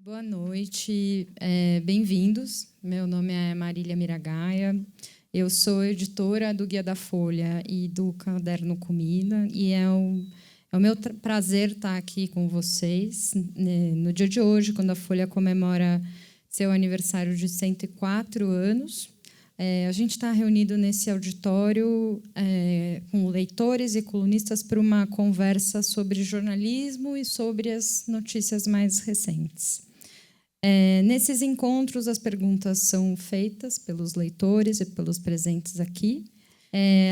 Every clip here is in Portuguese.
Boa noite, bem-vindos. Meu nome é Marília Miragaia, eu sou editora do Guia da Folha e do Caderno Comida, e é o meu prazer estar aqui com vocês no dia de hoje, quando a Folha comemora seu aniversário de 104 anos. A gente está reunido nesse auditório com leitores e colunistas para uma conversa sobre jornalismo e sobre as notícias mais recentes. Nesses encontros, as perguntas são feitas pelos leitores e pelos presentes aqui.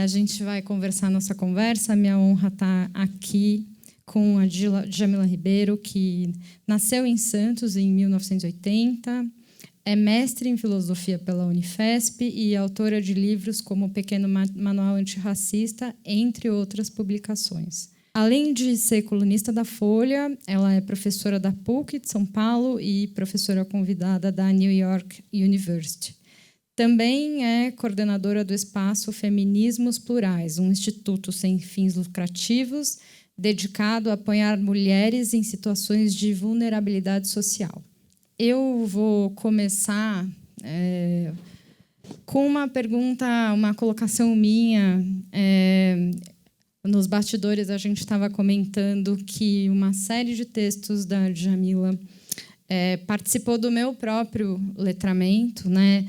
A gente vai conversar nossa conversa. Minha honra estar aqui com a Djamila Ribeiro, que nasceu em Santos em 1980, é mestre em filosofia pela Unifesp e autora de livros como Pequeno Manual Antirracista, entre outras publicações. Além de ser colunista da Folha, ela é professora da PUC de São Paulo e professora convidada da New York University. Também é coordenadora do Espaço Feminismos Plurais, um instituto sem fins lucrativos dedicado a apoiar mulheres em situações de vulnerabilidade social. Eu vou começar com uma pergunta, uma colocação minha. Nos bastidores, a gente estava comentando que uma série de textos da Djamila participou do meu próprio letramento, né?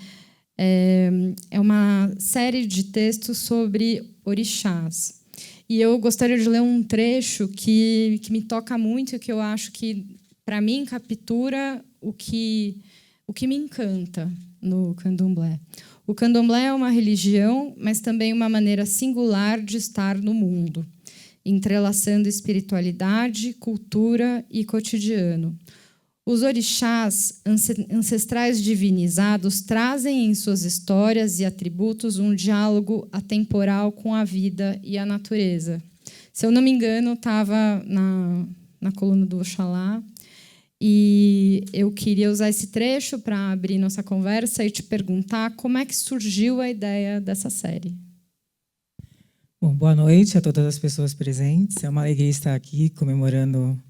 É uma série de textos sobre orixás. E eu gostaria de ler um trecho que me toca muito e que eu acho que, para mim, captura o que me encanta no candomblé. O candomblé é uma religião, mas também uma maneira singular de estar no mundo, entrelaçando espiritualidade, cultura e cotidiano. Os orixás, ancestrais divinizados, trazem em suas histórias e atributos um diálogo atemporal com a vida e a natureza. Se eu não me engano, estava na coluna do Oxalá, e eu queria usar esse trecho para abrir nossa conversa e te perguntar como é que surgiu a ideia dessa série. Bom, boa noite a todas as pessoas presentes. É uma alegria estar aqui comemorando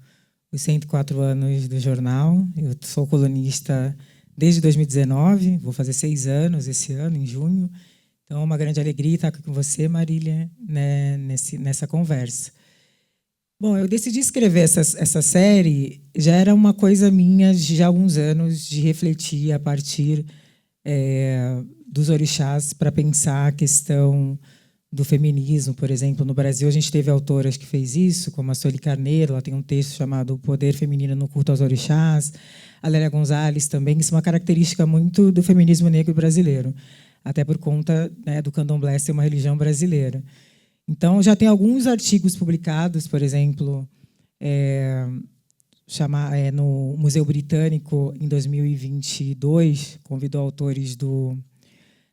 os 104 anos do jornal. Eu sou colunista desde 2019, vou fazer 6 anos esse ano, em junho. Então, é uma grande alegria estar aqui com você, Marília, né, nessa conversa. Bom, eu decidi escrever essa série, já era uma coisa minha de há alguns anos, de refletir a partir dos orixás para pensar a questão do feminismo, por exemplo. No Brasil, a gente teve autoras que fez isso, como a Sueli Carneiro, ela tem um texto chamado O Poder Feminino no Culto aos Orixás, a Lélia Gonzalez também. Isso é uma característica muito do feminismo negro brasileiro, até por conta, né, do candomblé ser uma religião brasileira. Então, já tem alguns artigos publicados, por exemplo, no Museu Britânico, em 2022, convidou autores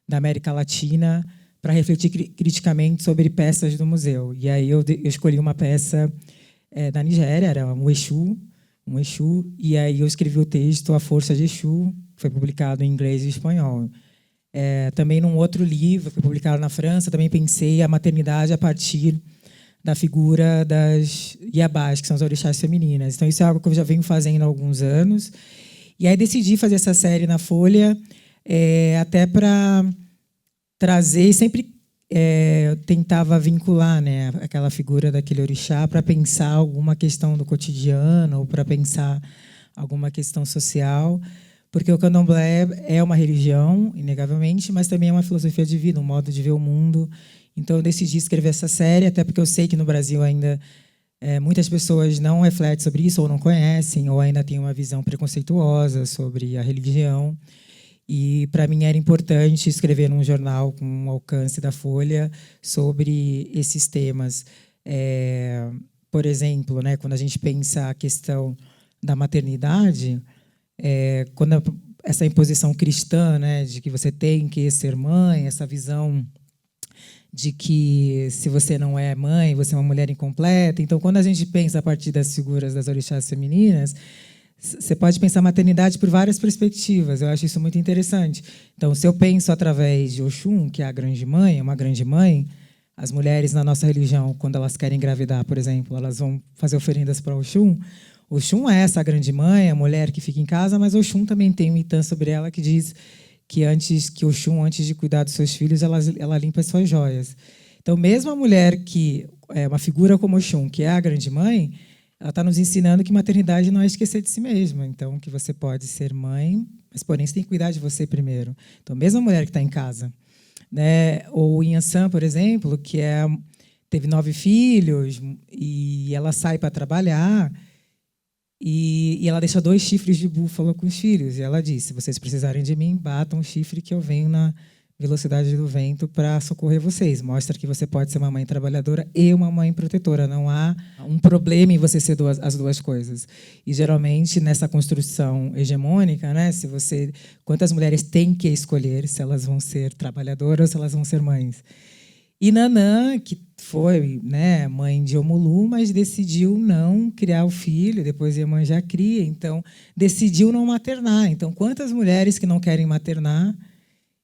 da América Latina para refletir criticamente sobre peças do museu. E aí eu escolhi uma peça da Nigéria, era um Exu, e aí eu escrevi o texto A Força de Exu, que foi publicado em inglês e espanhol. Também num outro livro, que foi publicado na França, também pensei a maternidade a partir da figura das Iabás, que são as orixás femininas. Então, isso é algo que eu já venho fazendo há alguns anos. E aí decidi fazer essa série na Folha, até para trazer, e sempre tentava vincular, né, aquela figura daquele orixá para pensar alguma questão do cotidiano, ou para pensar alguma questão social, porque o candomblé é uma religião, inegavelmente, mas também é uma filosofia de vida, um modo de ver o mundo. Então, eu decidi escrever essa série, até porque eu sei que no Brasil ainda muitas pessoas não refletem sobre isso, ou não conhecem, ou ainda têm uma visão preconceituosa sobre a religião. E, para mim, era importante escrever num jornal com o alcance da Folha sobre esses temas. Por exemplo, né, quando a gente pensa a questão da maternidade, quando essa imposição cristã, né, de que você tem que ser mãe, essa visão de que se você não é mãe, você é uma mulher incompleta. Então, quando a gente pensa a partir das figuras das orixás femininas, você pode pensar a maternidade por várias perspectivas. Eu acho isso muito interessante. Então, se eu penso através de Oxum, que é a grande mãe, uma grande mãe, as mulheres na nossa religião, quando elas querem engravidar, por exemplo, elas vão fazer oferendas para Oxum. Oxum é essa grande mãe, a mulher que fica em casa, mas Oxum também tem um itã sobre ela que diz que Oxum, antes de cuidar dos seus filhos, ela limpa as suas joias. Então, mesmo a mulher que é uma figura como Oxum, que é a grande mãe, ela está nos ensinando que maternidade não é esquecer de si mesma. Então, que você pode ser mãe, mas, porém, você tem que cuidar de você primeiro. Então, mesmo a mulher que está em casa, né? Ou Inhansã, por exemplo, teve 9 filhos e ela sai para trabalhar e ela deixa 2 chifres de búfalo com os filhos. E ela diz: se vocês precisarem de mim, batam um chifre que eu venho na velocidade do vento para socorrer vocês. Mostra que você pode ser uma mãe trabalhadora e uma mãe protetora. Não há um problema em você ser as duas coisas. E, geralmente, nessa construção hegemônica, né, quantas mulheres têm que escolher se elas vão ser trabalhadoras ou se elas vão ser mães? E Nanã, que foi, né, mãe de Omulu, mas decidiu não criar o filho, depois a mãe já cria, então decidiu não maternar. Então, quantas mulheres que não querem maternar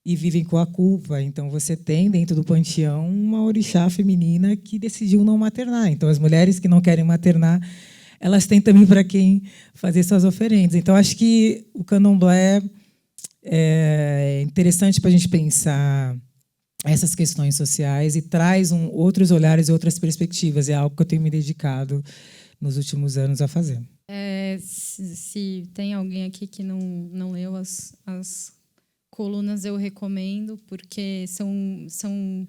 e vivem com a culpa? Então, você tem dentro do panteão uma orixá feminina que decidiu não maternar. Então, as mulheres que não querem maternar, elas têm também para quem fazer suas oferendas. Então, acho que o candomblé é interessante para a gente pensar essas questões sociais e traz outros olhares e outras perspectivas. É algo que eu tenho me dedicado nos últimos anos a fazer. Se tem alguém aqui que não leu as colunas, eu recomendo, porque são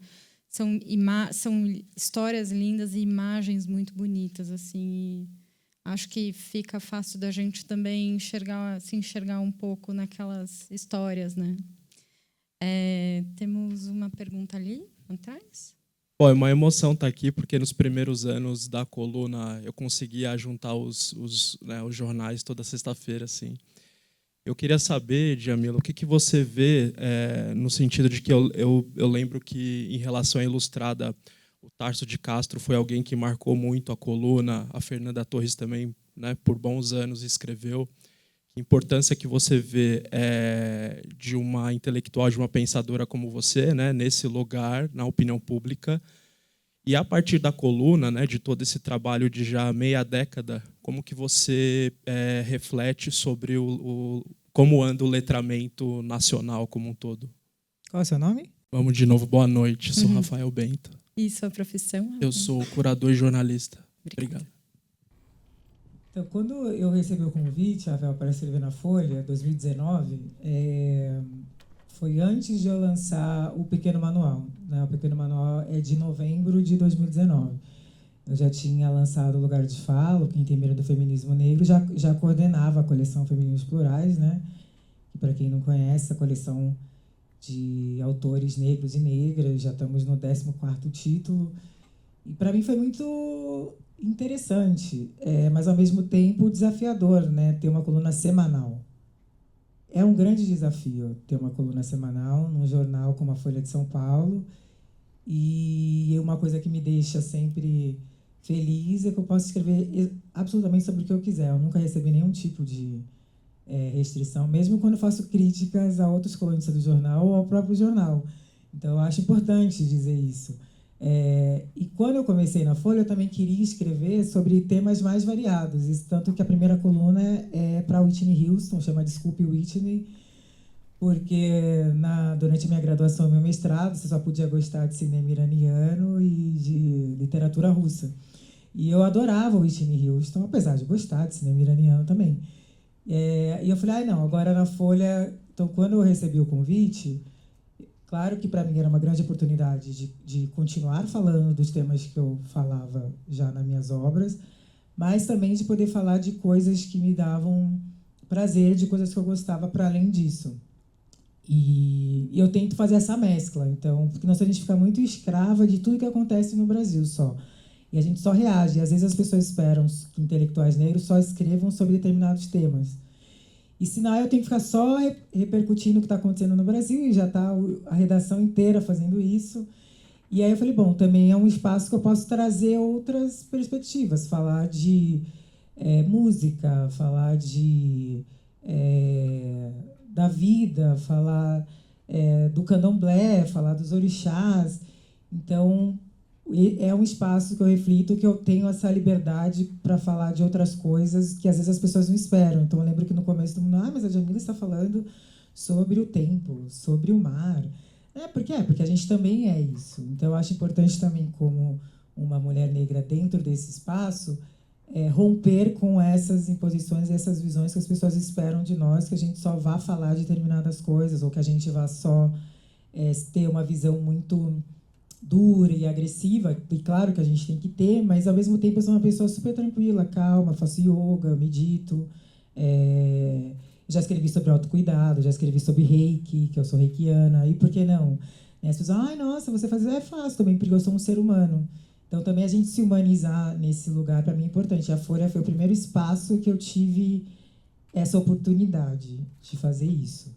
histórias lindas e imagens muito bonitas, assim. E acho que fica fácil da gente também se enxergar um pouco naquelas histórias, né? Temos uma pergunta ali atrás. Bom, é uma emoção estar aqui, porque nos primeiros anos da coluna eu conseguia juntar os jornais toda sexta-feira, assim. Eu queria saber, Djamila, o que você vê no sentido de que eu lembro que, em relação à Ilustrada, o Tarso de Castro foi alguém que marcou muito a coluna, a Fernanda Torres também, né, por bons anos, escreveu. A importância que você vê de uma intelectual, de uma pensadora como você, né, nesse lugar, na opinião pública, e a partir da coluna, né, de todo esse trabalho de já meia década, como que você reflete sobre como anda o letramento nacional como um todo? Qual é o seu nome? Vamos de novo, boa noite, sou Rafael Bento. E sua profissão? Eu sou curador e jornalista. Obrigado. Então, quando eu recebi o convite, Rafael, para escrever na Folha, 2019, foi antes de eu lançar o Pequeno Manual, né? O Pequeno Manual é de novembro de 2019. Eu já tinha lançado o Lugar de Fala, o Quinta e Meia do Feminismo Negro, já coordenava a coleção Feminismos Plurais, né? Que, para quem não conhece, a coleção de autores negros e negras, já estamos no 14º título. E, para mim, foi muito interessante, mas, ao mesmo tempo, desafiador, né? Ter uma coluna semanal. É um grande desafio ter uma coluna semanal num jornal como a Folha de São Paulo. E uma coisa que me deixa sempre feliz é que eu posso escrever absolutamente sobre o que eu quiser. Eu nunca recebi nenhum tipo de restrição, mesmo quando faço críticas a outros colunistas do jornal ou ao próprio jornal. Então, eu acho importante dizer isso. E quando eu comecei na Folha, eu também queria escrever sobre temas mais variados. Isso, tanto que a primeira coluna é para Whitney Houston, chama Desculpe Whitney, porque durante a minha graduação e meu mestrado, você só podia gostar de cinema iraniano e de literatura russa. E eu adorava Whitney Houston, apesar de gostar de cinema iraniano também. E eu falei, não, agora na Folha... Então, quando eu recebi o convite, claro que para mim era uma grande oportunidade de continuar falando dos temas que eu falava já nas minhas obras, mas também de poder falar de coisas que me davam prazer, de coisas que eu gostava para além disso. E eu tento fazer essa mescla, então, porque senão a gente fica muito escrava de tudo que acontece no Brasil só. E a gente só reage. E às vezes as pessoas esperam que intelectuais negros só escrevam sobre determinados temas. E senão eu tenho que ficar só repercutindo o que está acontecendo no Brasil, e já está a redação inteira fazendo isso. E aí eu falei, bom, também é um espaço que eu posso trazer outras perspectivas, falar de música, falar da vida, falar do candomblé, falar dos orixás. Então, E é um espaço que eu reflito, que eu tenho essa liberdade para falar de outras coisas que às vezes as pessoas não esperam. Então eu lembro que no começo todo mundo, mas a Djamila está falando sobre o tempo, sobre o mar. Porque a gente também é isso. Então eu acho importante também, como uma mulher negra dentro desse espaço, romper com essas imposições e essas visões que as pessoas esperam de nós, que a gente só vá falar de determinadas coisas, ou que a gente vá só ter uma visão muito dura e agressiva, e claro que a gente tem que ter, mas ao mesmo tempo eu sou uma pessoa super tranquila, calma, faço yoga, medito, já escrevi sobre autocuidado, já escrevi sobre reiki, que eu sou reikiana, e por que não? As pessoas, ai, nossa, você faz, é fácil também, porque eu sou um ser humano. Então também a gente se humanizar nesse lugar, para mim, é importante. A Folha foi o primeiro espaço que eu tive essa oportunidade de fazer isso.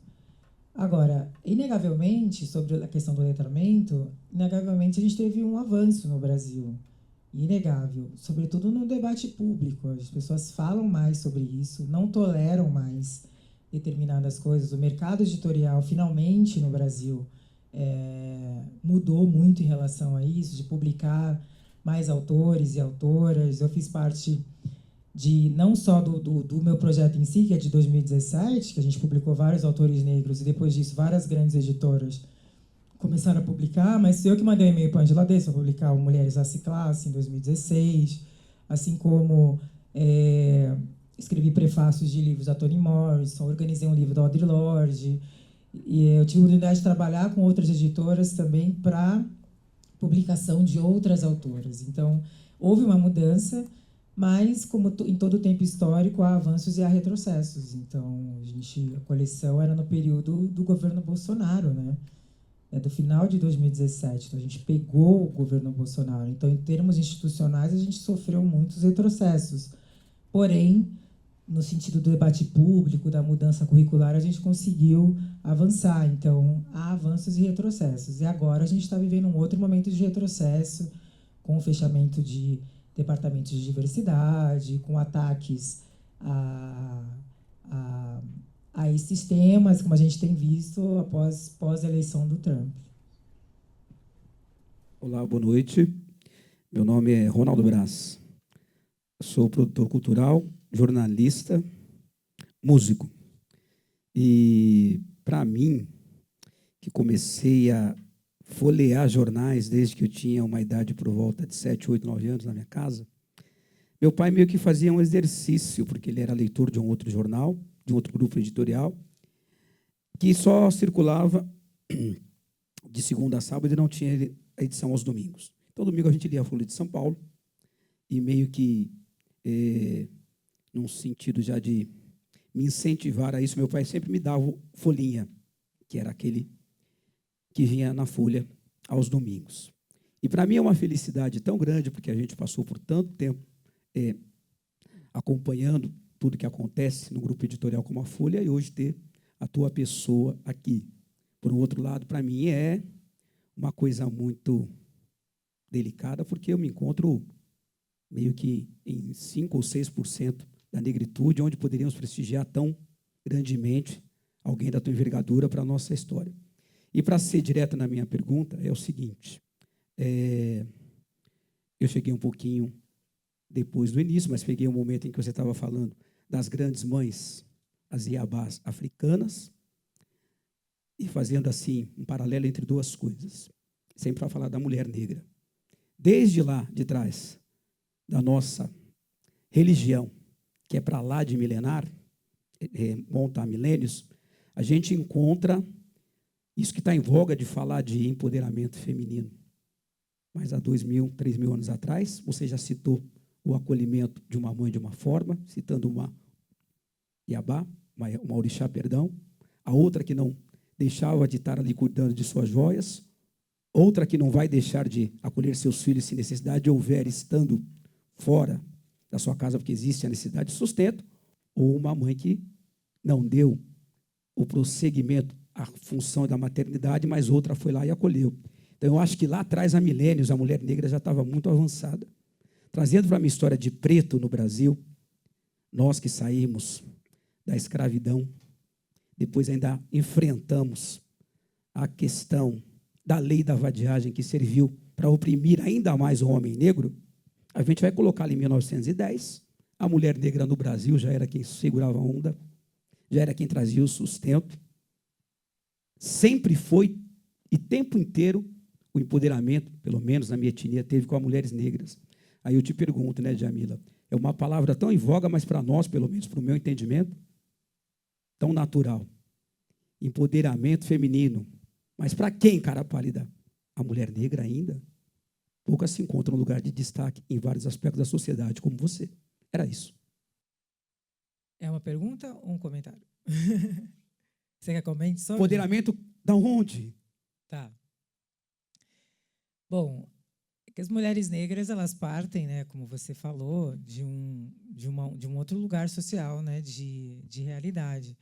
Agora, inegavelmente, sobre a questão do letramento, inegavelmente a gente teve um avanço no Brasil. Inegável. Sobretudo no debate público. As pessoas falam mais sobre isso, não toleram mais determinadas coisas. O mercado editorial, finalmente, no Brasil, mudou muito em relação a isso, de publicar mais autores e autoras. Eu fiz parte não só do meu projeto em si, que é de 2017, que a gente publicou vários autores negros, e depois disso várias grandes editoras começaram a publicar, mas eu que mandei um e-mail para a Angela Davis para publicar o Mulheres Raça e Classe em 2016, assim como escrevi prefácios de livros da Toni Morrison, organizei um livro da Audre Lorde, e eu tive a oportunidade de trabalhar com outras editoras também para publicação de outras autoras. Então, houve uma mudança, mas, como em todo tempo histórico, há avanços e há retrocessos. Então, a coleção era no período do governo Bolsonaro, né? Do final de 2017. Então, a gente pegou o governo Bolsonaro. Então, em termos institucionais, a gente sofreu muitos retrocessos. Porém, no sentido do debate público, da mudança curricular, a gente conseguiu avançar. Então, há avanços e retrocessos. E agora a gente está vivendo um outro momento de retrocesso, com o fechamento de departamentos de diversidade, com ataques a esses temas, como a gente tem visto após a eleição do Trump. Olá, boa noite. Meu nome é Ronaldo Brás. Sou produtor cultural, jornalista, músico. E, para mim, que comecei a folhear jornais desde que eu tinha uma idade por volta de 7, 8, 9 anos na minha casa, meu pai meio que fazia um exercício, porque ele era leitor de um outro jornal, de um outro grupo editorial, que só circulava de segunda a sábado e não tinha a edição aos domingos. Então, domingo a gente lia a Folha de São Paulo, e meio que, num sentido já de me incentivar a isso, meu pai sempre me dava folhinha, que era aquele que vinha na Folha aos domingos. E para mim é uma felicidade tão grande, porque a gente passou por tanto tempo acompanhando tudo que acontece no grupo editorial como a Folha, e hoje ter a tua pessoa aqui. Por um outro lado, para mim é uma coisa muito delicada, porque eu me encontro meio que em 5 ou 6% da negritude, onde poderíamos prestigiar tão grandemente alguém da tua envergadura para a nossa história. E, para ser direto na minha pergunta, é o seguinte, eu cheguei um pouquinho depois do início, mas peguei um momento em que você estava falando das grandes mães, as iabás africanas, e fazendo assim um paralelo entre duas coisas, sempre para falar da mulher negra. Desde lá de trás, da nossa religião, que é para lá de milenar, monta há milênios, a gente encontra isso que está em voga de falar de empoderamento feminino. Mas há 2.000, 3.000 anos atrás, você já citou o acolhimento de uma mãe de uma forma, citando uma iabá, uma orixá, perdão, a outra que não deixava de estar ali cuidando de suas joias, outra que não vai deixar de acolher seus filhos se necessidade houver, estando fora da sua casa, porque existe a necessidade de sustento, ou uma mãe que não deu o prosseguimento à função da maternidade, mas outra foi lá e acolheu. Então, eu acho que lá atrás, há milênios, a mulher negra já estava muito avançada. Trazendo para a minha história de preto no Brasil, nós que saímos da escravidão, depois ainda enfrentamos a questão da lei da vadiagem, que serviu para oprimir ainda mais o homem negro, a gente vai colocar ali em 1910, a mulher negra no Brasil já era quem segurava a onda, já era quem trazia o sustento. Sempre foi, e tempo inteiro, o empoderamento, pelo menos na minha etnia, teve com as mulheres negras. Aí eu te pergunto, né, Djamila, é uma palavra tão em voga, mas para nós, pelo menos para o meu entendimento, tão natural. Empoderamento feminino. Mas para quem, cara pálida? A mulher negra ainda? Poucas se encontram um lugar de destaque em vários aspectos da sociedade, como você. Era isso. É uma pergunta ou um comentário? Você quer comentar sobre? Empoderamento da onde? Tá. Bom, é que as mulheres negras, elas partem, né, como você falou, de um outro lugar social, né, de realidade.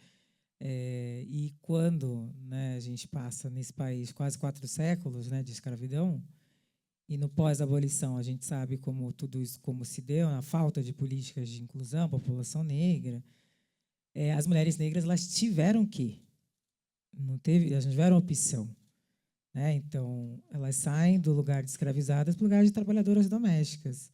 E quando, né, a gente passa nesse país quase 4 séculos, né, de escravidão, e no pós-abolição a gente sabe como tudo isso como se deu, a falta de políticas de inclusão, população negra, as mulheres negras, elas tiveram que, elas não tiveram opção, né? Então elas saem do lugar de escravizadas para o lugar de trabalhadoras domésticas.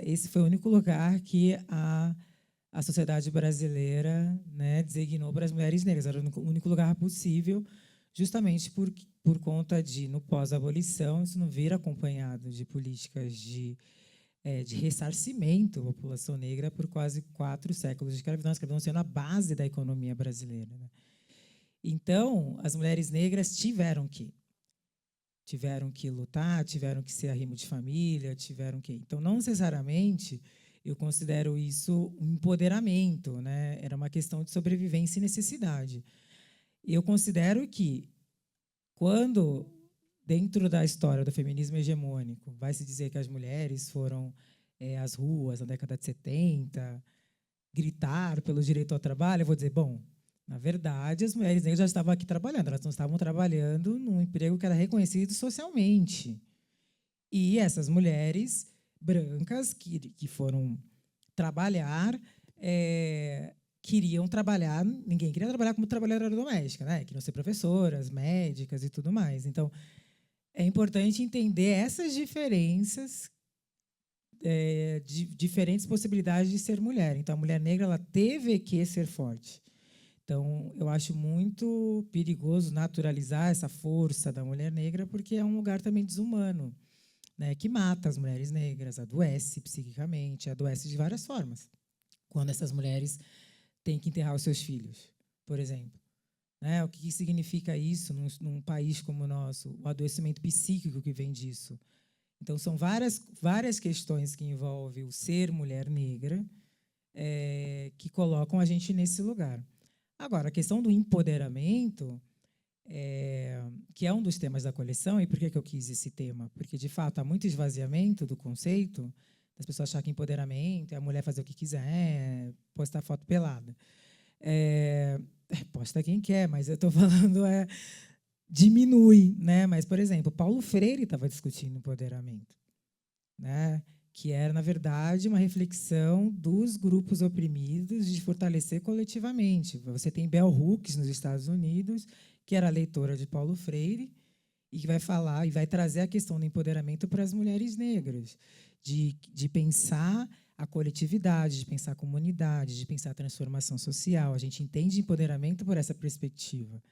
Esse foi o único lugar que a sociedade brasileira, né, designou para as mulheres negras. Era o único lugar possível, justamente por conta de, no pós-abolição, isso não vir acompanhado de políticas de ressarcimento à população negra por quase 4 séculos de escravidão, a escravidão sendo a base da economia brasileira, né? Então, as mulheres negras tiveram que lutar, tiveram que ser arrimo de família, tiveram que... Então, não necessariamente eu considero isso um empoderamento, né? Era uma questão de sobrevivência e necessidade. E eu considero que, quando, dentro da história do feminismo hegemônico, vai se dizer que as mulheres foram às ruas na década de 70, gritar pelo direito ao trabalho, eu vou dizer, bom, na verdade, as mulheres negras já estavam aqui trabalhando, elas não estavam trabalhando num emprego que era reconhecido socialmente. E essas mulheres brancas que foram trabalhar, queriam trabalhar, ninguém queria trabalhar como trabalhadora doméstica, né? Queriam ser professoras, médicas e tudo mais. Então, é importante entender essas diferenças, diferentes possibilidades de ser mulher. Então, a mulher negra, ela teve que ser forte. Então, eu acho muito perigoso naturalizar essa força da mulher negra, porque é um lugar também desumano, né, que mata as mulheres negras, adoece psiquicamente, adoece de várias formas. Quando essas mulheres têm que enterrar os seus filhos, por exemplo. Né? O que significa isso num país como o nosso? O adoecimento psíquico que vem disso. Então, são várias questões que envolvem o ser mulher negra que colocam a gente nesse lugar. Agora, a questão do empoderamento, que é um dos temas da coleção, e por que eu quis esse tema? Porque, de fato, há muito esvaziamento do conceito, das pessoas acharem que empoderamento é a mulher fazer o que quiser, postar foto pelada. Posta quem quer, mas eu estou falando diminui, né? Mas, por exemplo, Paulo Freire estava discutindo empoderamento, né? Que era, na verdade, uma reflexão dos grupos oprimidos de fortalecer coletivamente. Você tem Bell Hooks, nos Estados Unidos, que era leitora de Paulo Freire, e que vai falar e vai trazer a questão do empoderamento para as mulheres negras, de pensar a coletividade, de pensar a comunidade, de pensar a transformação social. A gente entende empoderamento por essa perspectiva.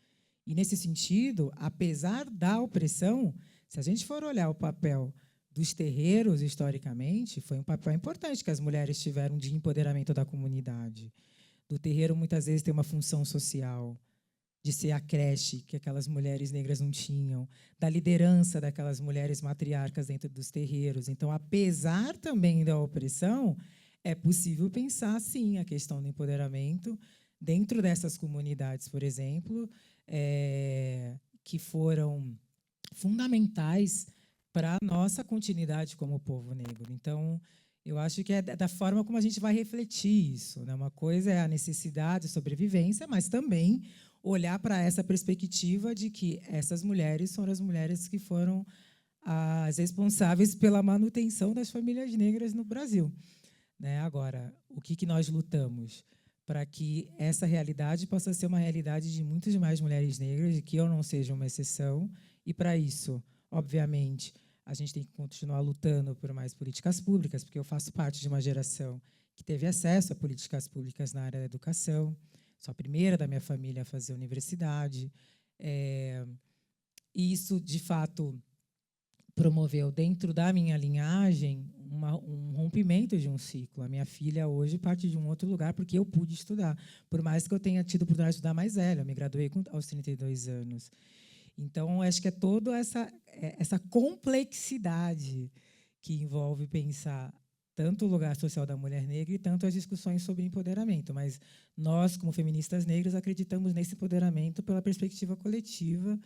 E, nesse sentido, apesar da opressão, se a gente for olhar o papel dos terreiros, historicamente, foi um papel importante que as mulheres tiveram de empoderamento da comunidade. Do terreiro, muitas vezes, tem uma função social, de ser a creche que aquelas mulheres negras não tinham, da liderança daquelas mulheres matriarcas dentro dos terreiros. Então, apesar também da opressão, é possível pensar, sim, a questão do empoderamento dentro dessas comunidades, por exemplo, que foram fundamentais para a nossa continuidade como povo negro. Então, eu acho que é da forma como a gente vai refletir isso, né? Uma coisa é a necessidade de sobrevivência, mas também olhar para essa perspectiva de que essas mulheres foram as mulheres que foram as responsáveis pela manutenção das famílias negras no Brasil, né? Agora, o que nós lutamos? Para que essa realidade possa ser uma realidade de muitas mais mulheres negras, e que eu não seja uma exceção, e, para isso, obviamente, a gente tem que continuar lutando por mais políticas públicas, porque eu faço parte de uma geração que teve acesso a políticas públicas na área da educação, sou a primeira da minha família a fazer universidade. E isso, de fato, promoveu dentro da minha linhagem um rompimento de um ciclo. A minha filha hoje parte de um outro lugar porque eu pude estudar, por mais que eu tenha tido a oportunidade de estudar mais velha. Eu me graduei aos 32 anos. Então, acho que é toda essa complexidade que envolve pensar tanto o lugar social da mulher negra e tanto as discussões sobre empoderamento. Mas nós, como feministas negras, acreditamos nesse empoderamento pela perspectiva coletiva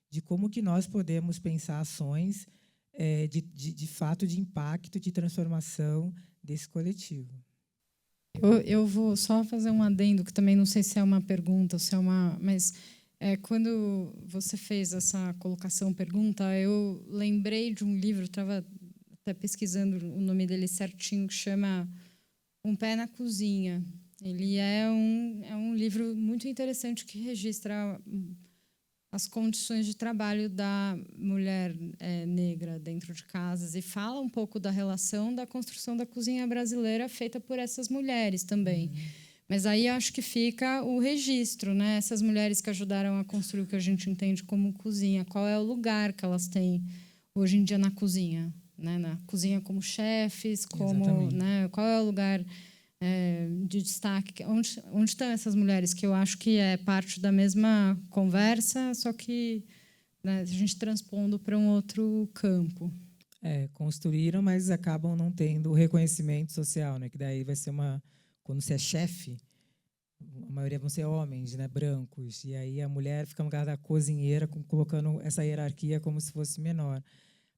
de como que nós podemos pensar ações de fato de impacto, de transformação desse coletivo. Eu vou só fazer um adendo, que também não sei se é uma pergunta ou se é uma... Mas quando você fez essa colocação, pergunta, eu lembrei de um livro, estava até pesquisando o nome dele certinho, que chama Um Pé na Cozinha. Ele é um livro muito interessante que registra as condições de trabalho da mulher negra dentro de casas e fala um pouco da relação da construção da cozinha brasileira feita por essas mulheres também. Mas aí acho que fica o registro, né? Essas mulheres que ajudaram a construir o que a gente entende como cozinha, qual é o lugar que elas têm hoje em dia na cozinha, né? Na cozinha como chefes, como, né? Qual é o lugar de destaque, onde estão essas mulheres, que eu acho que é parte da mesma conversa, só que, né, a gente transpondo para um outro campo. Construíram, mas acabam não tendo o reconhecimento social, né? Que daí vai ser quando você é chefe, a maioria vão ser homens, né, brancos, e aí a mulher fica no lugar da cozinheira, colocando essa hierarquia como se fosse menor.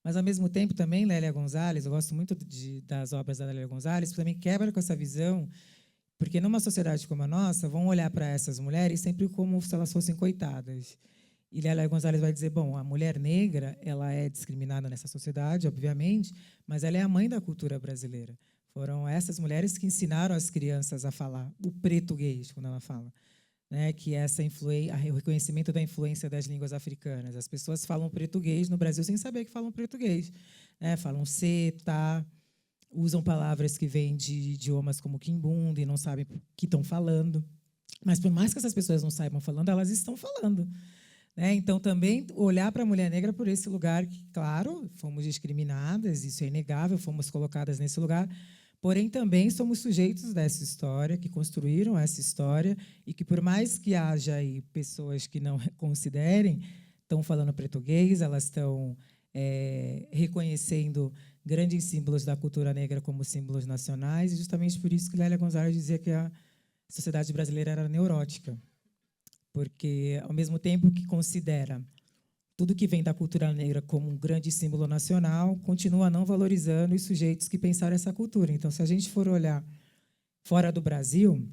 Mas, ao mesmo tempo, também, Lélia Gonzalez, eu gosto muito das obras da Lélia Gonzalez, também quebra com essa visão, porque numa sociedade como a nossa, vão olhar para essas mulheres sempre como se elas fossem coitadas. E Lélia Gonzalez vai dizer, bom, a mulher negra, ela é discriminada nessa sociedade, obviamente, mas ela é a mãe da cultura brasileira. Foram essas mulheres que ensinaram as crianças a falar o português, quando ela fala. Né, que essa o reconhecimento da influência das línguas africanas. As pessoas falam português no Brasil sem saber que falam português. Né? Falam se, tá, usam palavras que vêm de idiomas como quimbunda e não sabem o que estão falando. Mas, por mais que essas pessoas não saibam falando, elas estão falando. Né? Então, também olhar para a mulher negra por esse lugar que, claro, fomos discriminadas, isso é inegável, fomos colocadas nesse lugar, porém também somos sujeitos dessa história, que construíram essa história e que, por mais que haja aí pessoas que não considerem, estão falando português, elas estão reconhecendo grandes símbolos da cultura negra como símbolos nacionais, e justamente por isso que Lélia Gonzalez dizia que a sociedade brasileira era neurótica, porque, ao mesmo tempo que considera tudo que vem da cultura negra como um grande símbolo nacional, continua não valorizando os sujeitos que pensaram essa cultura. Então, se a gente for olhar fora do Brasil,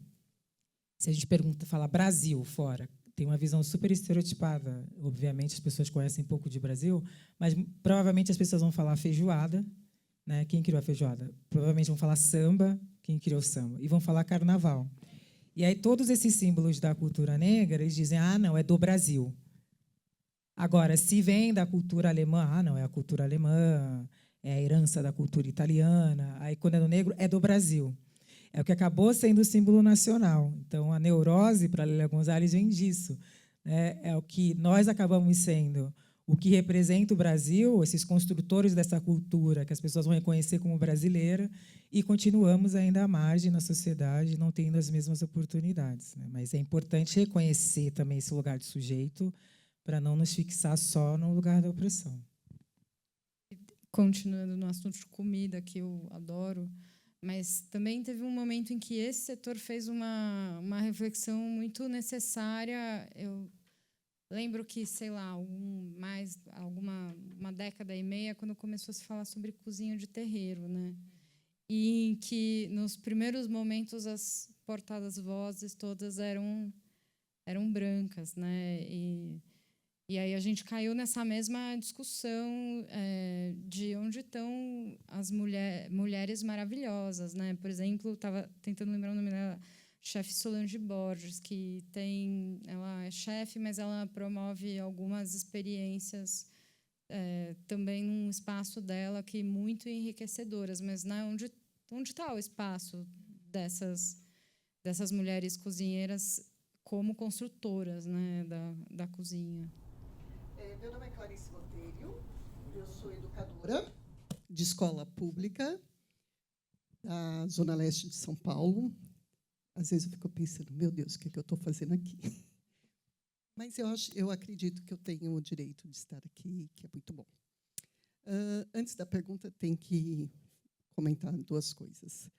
se a gente fala Brasil fora, tem uma visão super estereotipada. Obviamente, as pessoas conhecem pouco de Brasil, mas provavelmente as pessoas vão falar feijoada. Né? Quem criou a feijoada? Provavelmente vão falar samba, quem criou o samba? E vão falar carnaval. E aí todos esses símbolos da cultura negra, eles dizem, não, é do Brasil. Agora, se vem da cultura alemã, não, é a cultura alemã, é a herança da cultura italiana. Aí, quando é do negro, é do Brasil. É o que acabou sendo o símbolo nacional. Então, a neurose, para Lélia Gonzalez, vem disso. Né? É o que nós acabamos sendo, o que representa o Brasil, esses construtores dessa cultura, que as pessoas vão reconhecer como brasileira, e continuamos ainda à margem na sociedade, não tendo as mesmas oportunidades. Né? Mas é importante reconhecer também esse lugar de sujeito, para não nos fixar só no lugar da opressão. Continuando no assunto de comida, que eu adoro, mas também teve um momento em que esse setor fez uma reflexão muito necessária. Eu lembro que, sei lá, uma década e meia, quando começou a se falar sobre cozinha de terreiro, né? E em que, nos primeiros momentos, as portadas vozes todas eram brancas, né? E aí a gente caiu nessa mesma discussão de onde estão as mulheres maravilhosas, né? Por exemplo, estava tentando lembrar o nome dela, chefe Solange Borges, ela é chefe, mas ela promove algumas experiências também num espaço dela que muito enriquecedoras, mas né, onde está o espaço dessas mulheres cozinheiras como construtoras, né, da cozinha? Meu nome é Clarice Botelho, eu sou educadora de escola pública da Zona Leste de São Paulo. Às vezes eu fico pensando, meu Deus, o que eu estou fazendo aqui? Mas eu acredito que eu tenho o direito de estar aqui, que é muito bom. Antes da pergunta, tem que comentar duas coisas.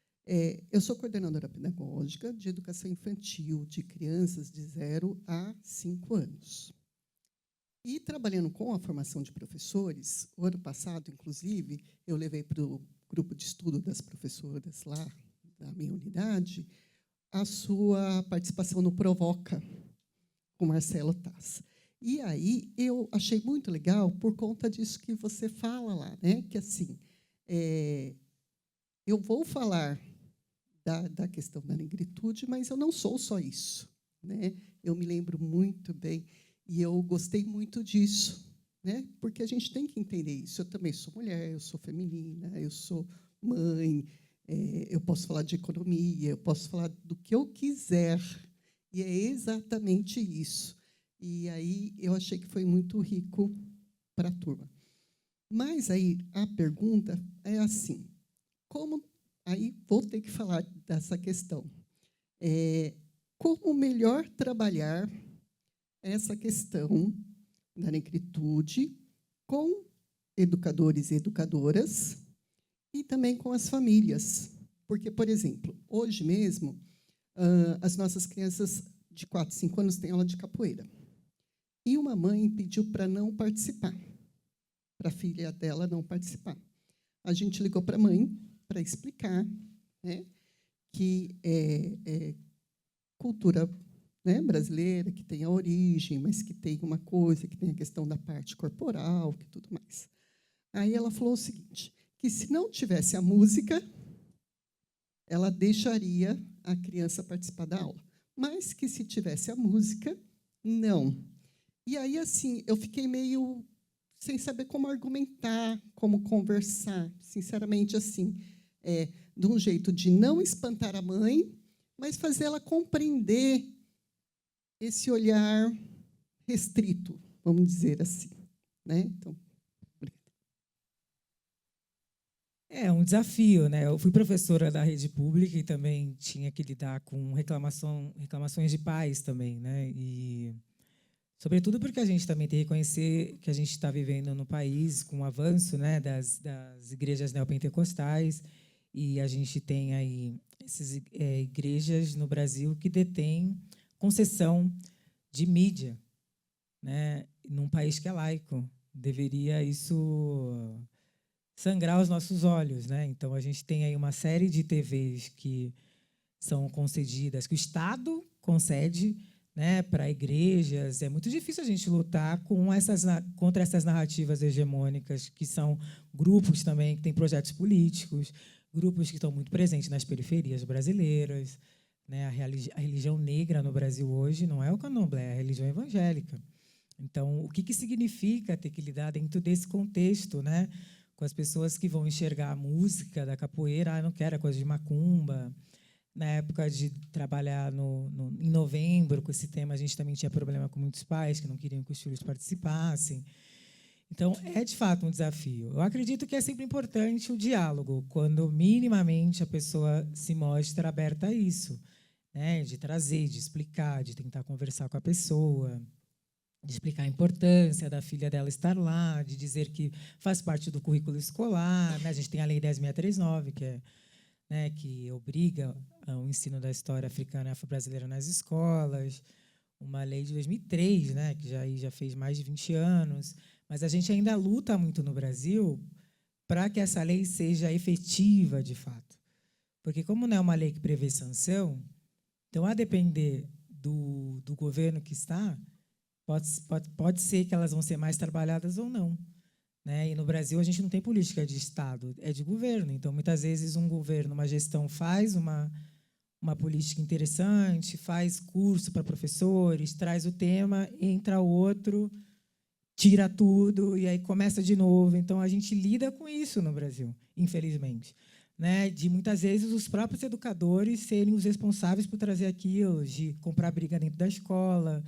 Eu sou coordenadora pedagógica de educação infantil de crianças de 0 a 5 anos. E, trabalhando com a formação de professores, o ano passado, inclusive, eu levei para o grupo de estudo das professoras lá da minha unidade a sua participação no Provoca, com Marcelo Taz. E aí eu achei muito legal por conta disso que você fala lá, né? Que assim, eu vou falar da questão da negritude, mas eu não sou só isso, né? Eu me lembro muito bem e eu gostei muito disso, né? Porque a gente tem que entender isso. Eu também sou mulher, eu sou feminina, eu sou mãe, eu posso falar de economia, eu posso falar do que eu quiser. E é exatamente isso. E aí eu achei que foi muito rico para a turma. Mas aí a pergunta é assim, aí vou ter que falar dessa questão. Como melhor trabalhar essa questão da negritude com educadores e educadoras e também com as famílias? Porque, por exemplo, hoje mesmo, as nossas crianças de 4, 5 anos têm aula de capoeira. E uma mãe pediu para não participar, para a filha dela não participar. A gente ligou para a mãe para explicar, né, que é cultura, né, brasileira, que tem a origem, mas que tem uma coisa, que tem a questão da parte corporal, que tudo mais. Aí ela falou o seguinte, que se não tivesse a música, ela deixaria a criança participar da aula, mas que se tivesse a música, não. E aí, assim, eu fiquei meio sem saber como argumentar, como conversar, sinceramente, assim, de um jeito de não espantar a mãe, mas fazer ela compreender esse olhar restrito, vamos dizer assim, né? Então, É um desafio, né? Eu fui professora da rede pública e também tinha que lidar com reclamações de pais também, né? E sobretudo porque a gente também tem que reconhecer que a gente está vivendo no país com o avanço, né, das igrejas neopentecostais, e a gente tem aí essas igrejas no Brasil que detêm concessão de mídia, né, num país que é laico. Deveria isso sangrar os nossos olhos, né? Então a gente tem aí uma série de TVs que são concedidas, que o Estado concede, né, para igrejas. É muito difícil a gente lutar contra essas narrativas hegemônicas, que são grupos também que têm projetos políticos, grupos que estão muito presentes nas periferias brasileiras, né? A religião negra no Brasil hoje não é o candomblé, é a religião evangélica. Então, o que significa ter que lidar dentro desse contexto, né, com as pessoas que vão enxergar a música da capoeira, não quero, é coisa de macumba. Na época de trabalhar em novembro com esse tema, a gente também tinha problema com muitos pais que não queriam que os filhos participassem. Então, é de fato um desafio. Eu acredito que é sempre importante o diálogo, quando minimamente a pessoa se mostra aberta a isso, né? De trazer, de explicar, de tentar conversar com a pessoa, de explicar a importância da filha dela estar lá, de dizer que faz parte do currículo escolar, né? A gente tem a Lei 10.639, que obriga o ensino da história africana e afro-brasileira nas escolas, uma lei de 2003, né, que já fez mais de 20 anos, mas a gente ainda luta muito no Brasil para que essa lei seja efetiva, de fato. Porque, como não é uma lei que prevê sanção, então, a depender do governo que está, pode ser que elas vão ser mais trabalhadas ou não, né? E no Brasil a gente não tem política de Estado, é de governo. Então, muitas vezes, um governo, uma gestão faz uma política interessante, faz curso para professores, traz o tema, entra outro tira tudo e aí começa de novo. Então, a gente lida com isso no Brasil, infelizmente. Né? De, muitas vezes, os próprios educadores serem os responsáveis por trazer aquilo, de comprar briga dentro da escola,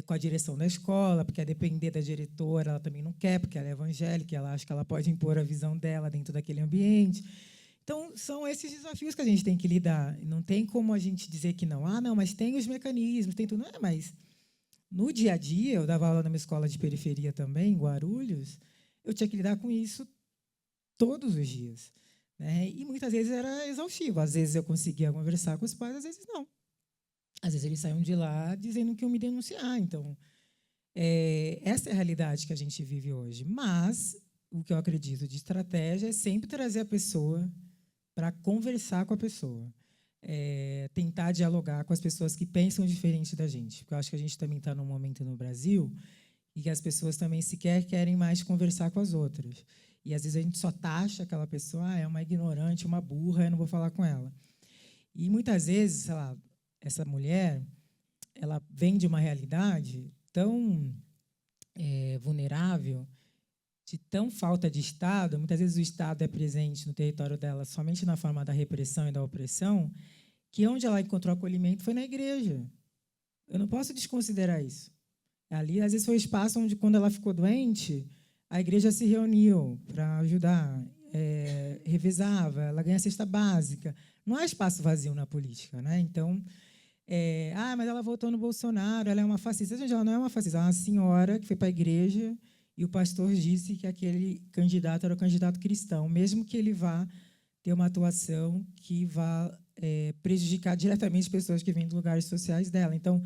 com a direção da escola, porque a depender da diretora, ela também não quer, porque ela é evangélica, ela acha que ela pode impor a visão dela dentro daquele ambiente. Então, são esses desafios que a gente tem que lidar. Não tem como a gente dizer que não. Ah, não, mas tem os mecanismos, tem tudo. Não é, mas no dia a dia, eu dava aula numa escola de periferia também, em Guarulhos, eu tinha que lidar com isso todos os dias. Né? E muitas vezes era exaustivo. Às vezes eu conseguia conversar com os pais, às vezes não. Às vezes eles saíam de lá dizendo que iam me denunciar. Então, essa é a realidade que a gente vive hoje. Mas o que eu acredito de estratégia é sempre trazer a pessoa para conversar com a pessoa. Tentar dialogar com as pessoas que pensam diferente da gente. Porque eu acho que a gente também está num momento no Brasil e que as pessoas também sequer querem mais conversar com as outras. E, às vezes, a gente só taxa aquela pessoa, é uma ignorante, uma burra, eu não vou falar com ela. E, muitas vezes, sei lá, essa mulher, ela vem de uma realidade tão vulnerável, de tão falta de Estado, muitas vezes o Estado é presente no território dela somente na forma da repressão e da opressão, que onde ela encontrou acolhimento foi na igreja. Eu não posso desconsiderar isso. Ali, às vezes, foi o espaço onde, quando ela ficou doente, a igreja se reuniu para ajudar, revezava, ela ganha cesta básica. Não há espaço vazio na política. Né? Então, mas ela votou no Bolsonaro, ela é uma fascista. Gente, ela não é uma fascista, ela é uma senhora que foi para a igreja e o pastor disse que aquele candidato era o candidato cristão, mesmo que ele vá ter uma atuação que vá prejudicar diretamente pessoas que vêm de lugares sociais dela. Então,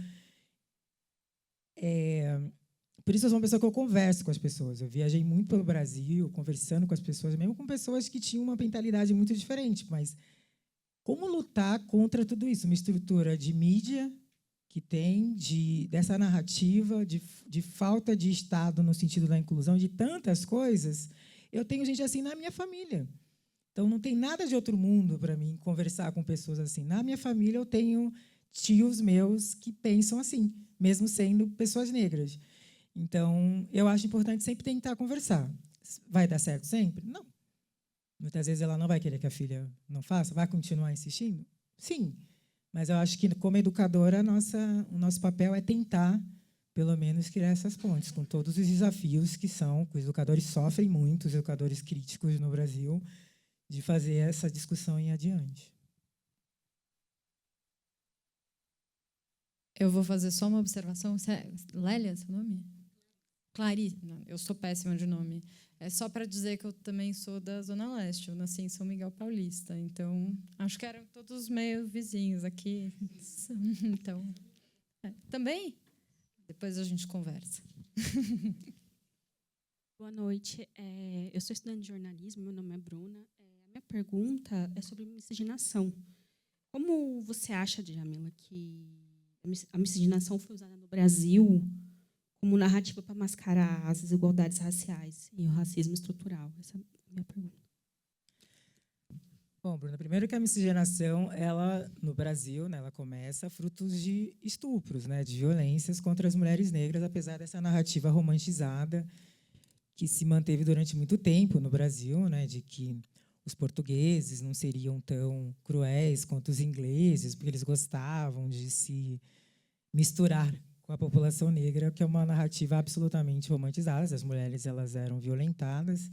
por isso eu sou uma pessoa que eu converso com as pessoas. Eu viajei muito pelo Brasil, conversando com as pessoas, mesmo com pessoas que tinham uma mentalidade muito diferente. Mas como lutar contra tudo isso? Uma estrutura de mídia que tem, dessa narrativa, de falta de Estado no sentido da inclusão, de tantas coisas. Eu tenho gente assim na minha família. Então, não tem nada de outro mundo para mim conversar com pessoas assim. Na minha família, eu tenho tios meus que pensam assim, mesmo sendo pessoas negras. Então, eu acho importante sempre tentar conversar. Vai dar certo sempre? Não. Muitas vezes ela não vai querer que a filha não faça, vai continuar insistindo? Sim. Mas eu acho que, como educadora, o nosso papel é tentar, pelo menos, criar essas pontes, com todos os desafios que os educadores sofrem muito, os educadores críticos no Brasil, de fazer essa discussão em adiante. Eu vou fazer só uma observação. Lélia, seu nome? Clarice. Não, eu sou péssima de nome. É só para dizer que eu também sou da Zona Leste. Eu nasci em São Miguel Paulista. Então, acho que eram todos meio vizinhos aqui. Então, também? Depois a gente conversa. Boa noite. Eu sou estudante de jornalismo, meu nome é Bruna. A minha pergunta é sobre miscigenação. Como você acha, Djamila, que a miscigenação foi usada no Brasil como narrativa para mascarar as desigualdades raciais e o racismo estrutural? Essa é a minha pergunta. Bom, Bruna, primeiro que a miscigenação, ela, no Brasil, né, ela começa frutos de estupros, né, de violências contra as mulheres negras, apesar dessa narrativa romantizada que se manteve durante muito tempo no Brasil, né, de que os portugueses não seriam tão cruéis quanto os ingleses, porque eles gostavam de se misturar com a população negra, que é uma narrativa absolutamente romantizada. As mulheres, elas eram violentadas.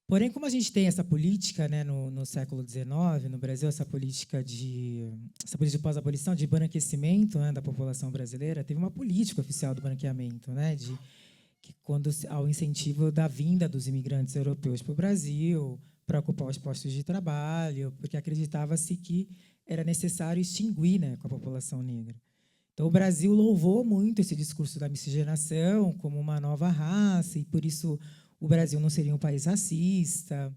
Porém, como a gente tem essa política, né, no século XIX, no Brasil, essa política de pós-abolição, de branquecimento, né, da população brasileira, teve uma política oficial do branqueamento, né, que quando ao incentivo da vinda dos imigrantes europeus para o Brasil, para ocupar os postos de trabalho, porque acreditava-se que era necessário extinguir, né, com a população negra. Então, o Brasil louvou muito esse discurso da miscigenação como uma nova raça, e, por isso, o Brasil não seria um país racista,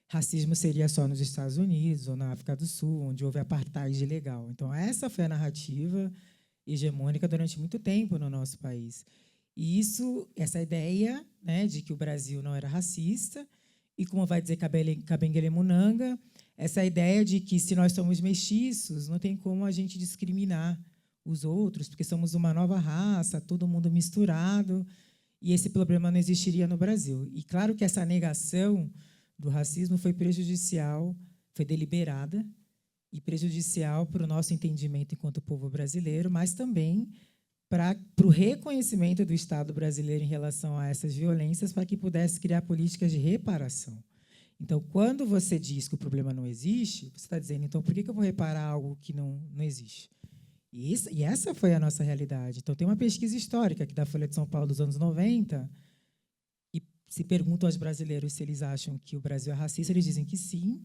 racismo seria só nos Estados Unidos ou na África do Sul, onde houve apartheid legal. Então, essa foi a narrativa hegemônica durante muito tempo no nosso país. E essa ideia, né, de que o Brasil não era racista, e como vai dizer Kabengele Munanga, essa ideia de que, se nós somos mestiços, não tem como a gente discriminar os outros, porque somos uma nova raça, todo mundo misturado, e esse problema não existiria no Brasil. E claro que essa negação do racismo foi prejudicial, foi deliberada e prejudicial para o nosso entendimento enquanto povo brasileiro, mas também para o reconhecimento do Estado brasileiro em relação a essas violências, para que pudesse criar políticas de reparação. Então, quando você diz que o problema não existe, você está dizendo, então, por que eu vou reparar algo que não existe? E essa foi a nossa realidade. Então, tem uma pesquisa histórica aqui da Folha de São Paulo dos anos 90, e se perguntam aos brasileiros se eles acham que o Brasil é racista, eles dizem que sim,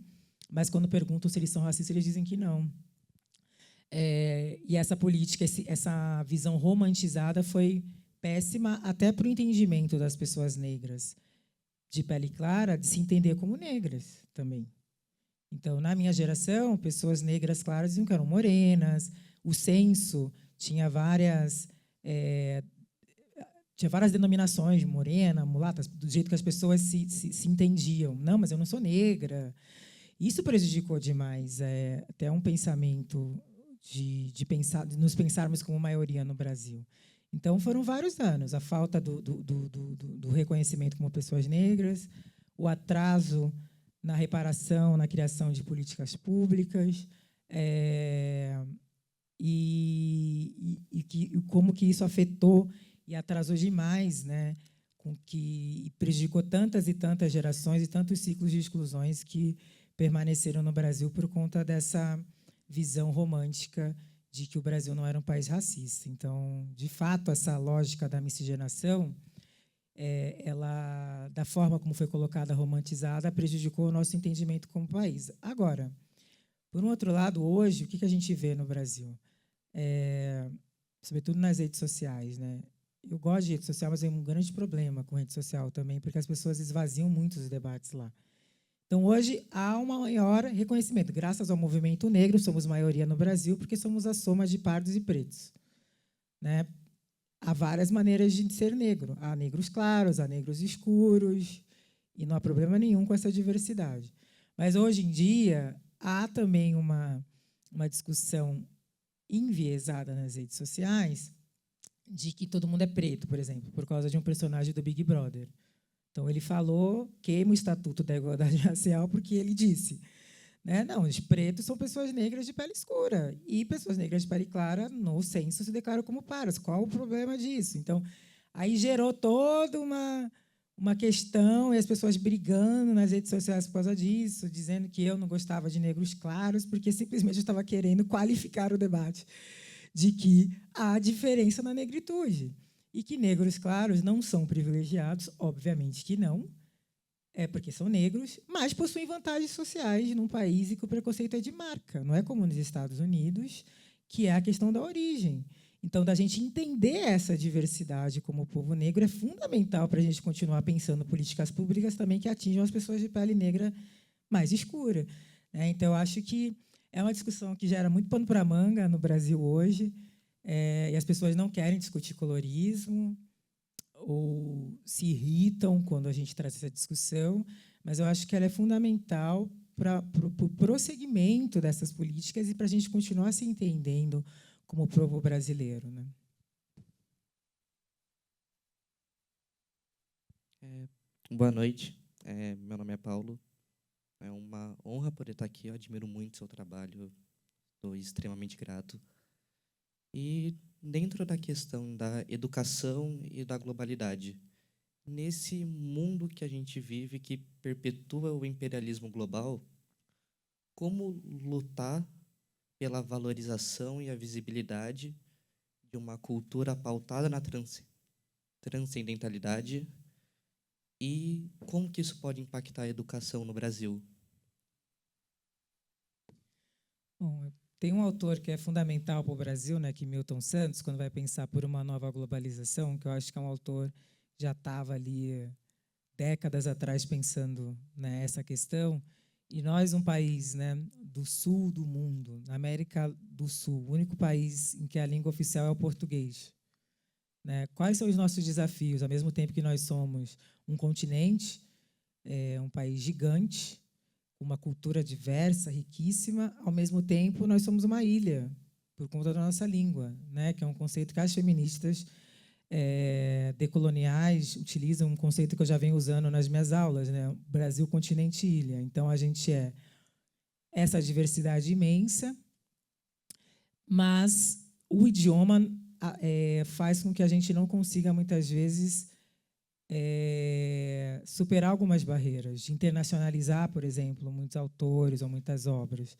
mas quando perguntam se eles são racistas, eles dizem que não. E essa política, essa visão romantizada foi péssima até para o entendimento das pessoas negras de pele clara, de se entender como negras também. Então, na minha geração, pessoas negras claras diziam que eram morenas, o censo tinha várias denominações, morena, mulata, do jeito que as pessoas se entendiam. Não, mas eu não sou negra. Isso prejudicou demais até um pensamento de nos pensarmos como maioria no Brasil. Então, foram vários anos. A falta do reconhecimento como pessoas negras, o atraso na reparação, na criação de políticas públicas, como que isso afetou e atrasou demais, né, e prejudicou tantas e tantas gerações e tantos ciclos de exclusões que permaneceram no Brasil por conta dessa visão romântica de que o Brasil não era um país racista. Então, de fato, essa lógica da miscigenação, ela, da forma como foi colocada, romantizada, prejudicou o nosso entendimento como país. Agora, por um outro lado, hoje, o que a gente vê no Brasil? Sobretudo nas redes sociais, né? Eu gosto de rede social, mas tem um grande problema com rede social também, porque as pessoas esvaziam muito os debates lá. Então, hoje, há um maior reconhecimento. Graças ao movimento negro, somos maioria no Brasil, porque somos a soma de pardos e pretos, né? Há várias maneiras de ser negro. Há negros claros, há negros escuros, e não há problema nenhum com essa diversidade. Mas, hoje em dia, há também uma discussão enviesada nas redes sociais de que todo mundo é preto, por exemplo, por causa de um personagem do Big Brother. Então, ele falou, queima o Estatuto da Igualdade Racial, porque ele disse, né, não, os pretos são pessoas negras de pele escura, e pessoas negras de pele clara, no censo, se declaram como paras. Qual o problema disso? Então, aí gerou toda uma questão, e as pessoas brigando nas redes sociais por causa disso, dizendo que eu não gostava de negros claros, porque simplesmente eu estava querendo qualificar o debate de que há diferença na negritude. E que negros claros não são privilegiados, obviamente que não, porque são negros, mas possuem vantagens sociais num país em que o preconceito é de marca. Não é como nos Estados Unidos, que é a questão da origem. Então, da gente entender essa diversidade como povo negro é fundamental para a gente continuar pensando políticas públicas também que atinjam as pessoas de pele negra mais escura. Então, eu acho que é uma discussão que gera muito pano para manga no Brasil hoje, e as pessoas não querem discutir colorismo ou se irritam quando a gente traz essa discussão, mas eu acho que ela é fundamental para o prosseguimento dessas políticas e para a gente continuar se entendendo como povo brasileiro, né? Boa noite, meu nome é Paulo. É uma honra poder estar aqui, eu admiro muito o seu trabalho, estou extremamente grato. E dentro da questão da educação e da globalidade, nesse mundo que a gente vive, que perpetua o imperialismo global, como lutar pela valorização e a visibilidade de uma cultura pautada na transcendentalidade e como que isso pode impactar a educação no Brasil? Bom, tem um autor que é fundamental para o Brasil, né, que Milton Santos, quando vai pensar por uma nova globalização, que eu acho que é um autor que já estava ali décadas atrás pensando nessa questão. E nós, um país, né, do sul do mundo, na América do Sul, o único país em que a língua oficial é o português, né? Quais são os nossos desafios? Ao mesmo tempo que nós somos um continente, um país gigante, uma cultura diversa, riquíssima, ao mesmo tempo nós somos uma ilha, por conta da nossa língua, né? Que é um conceito que as feministas decoloniais utilizam, um conceito que eu já venho usando nas minhas aulas, né? Brasil, continente, ilha. Então, a gente é essa diversidade imensa, mas o idioma faz com que a gente não consiga, muitas vezes, superar algumas barreiras, de internacionalizar, por exemplo, muitos autores ou muitas obras.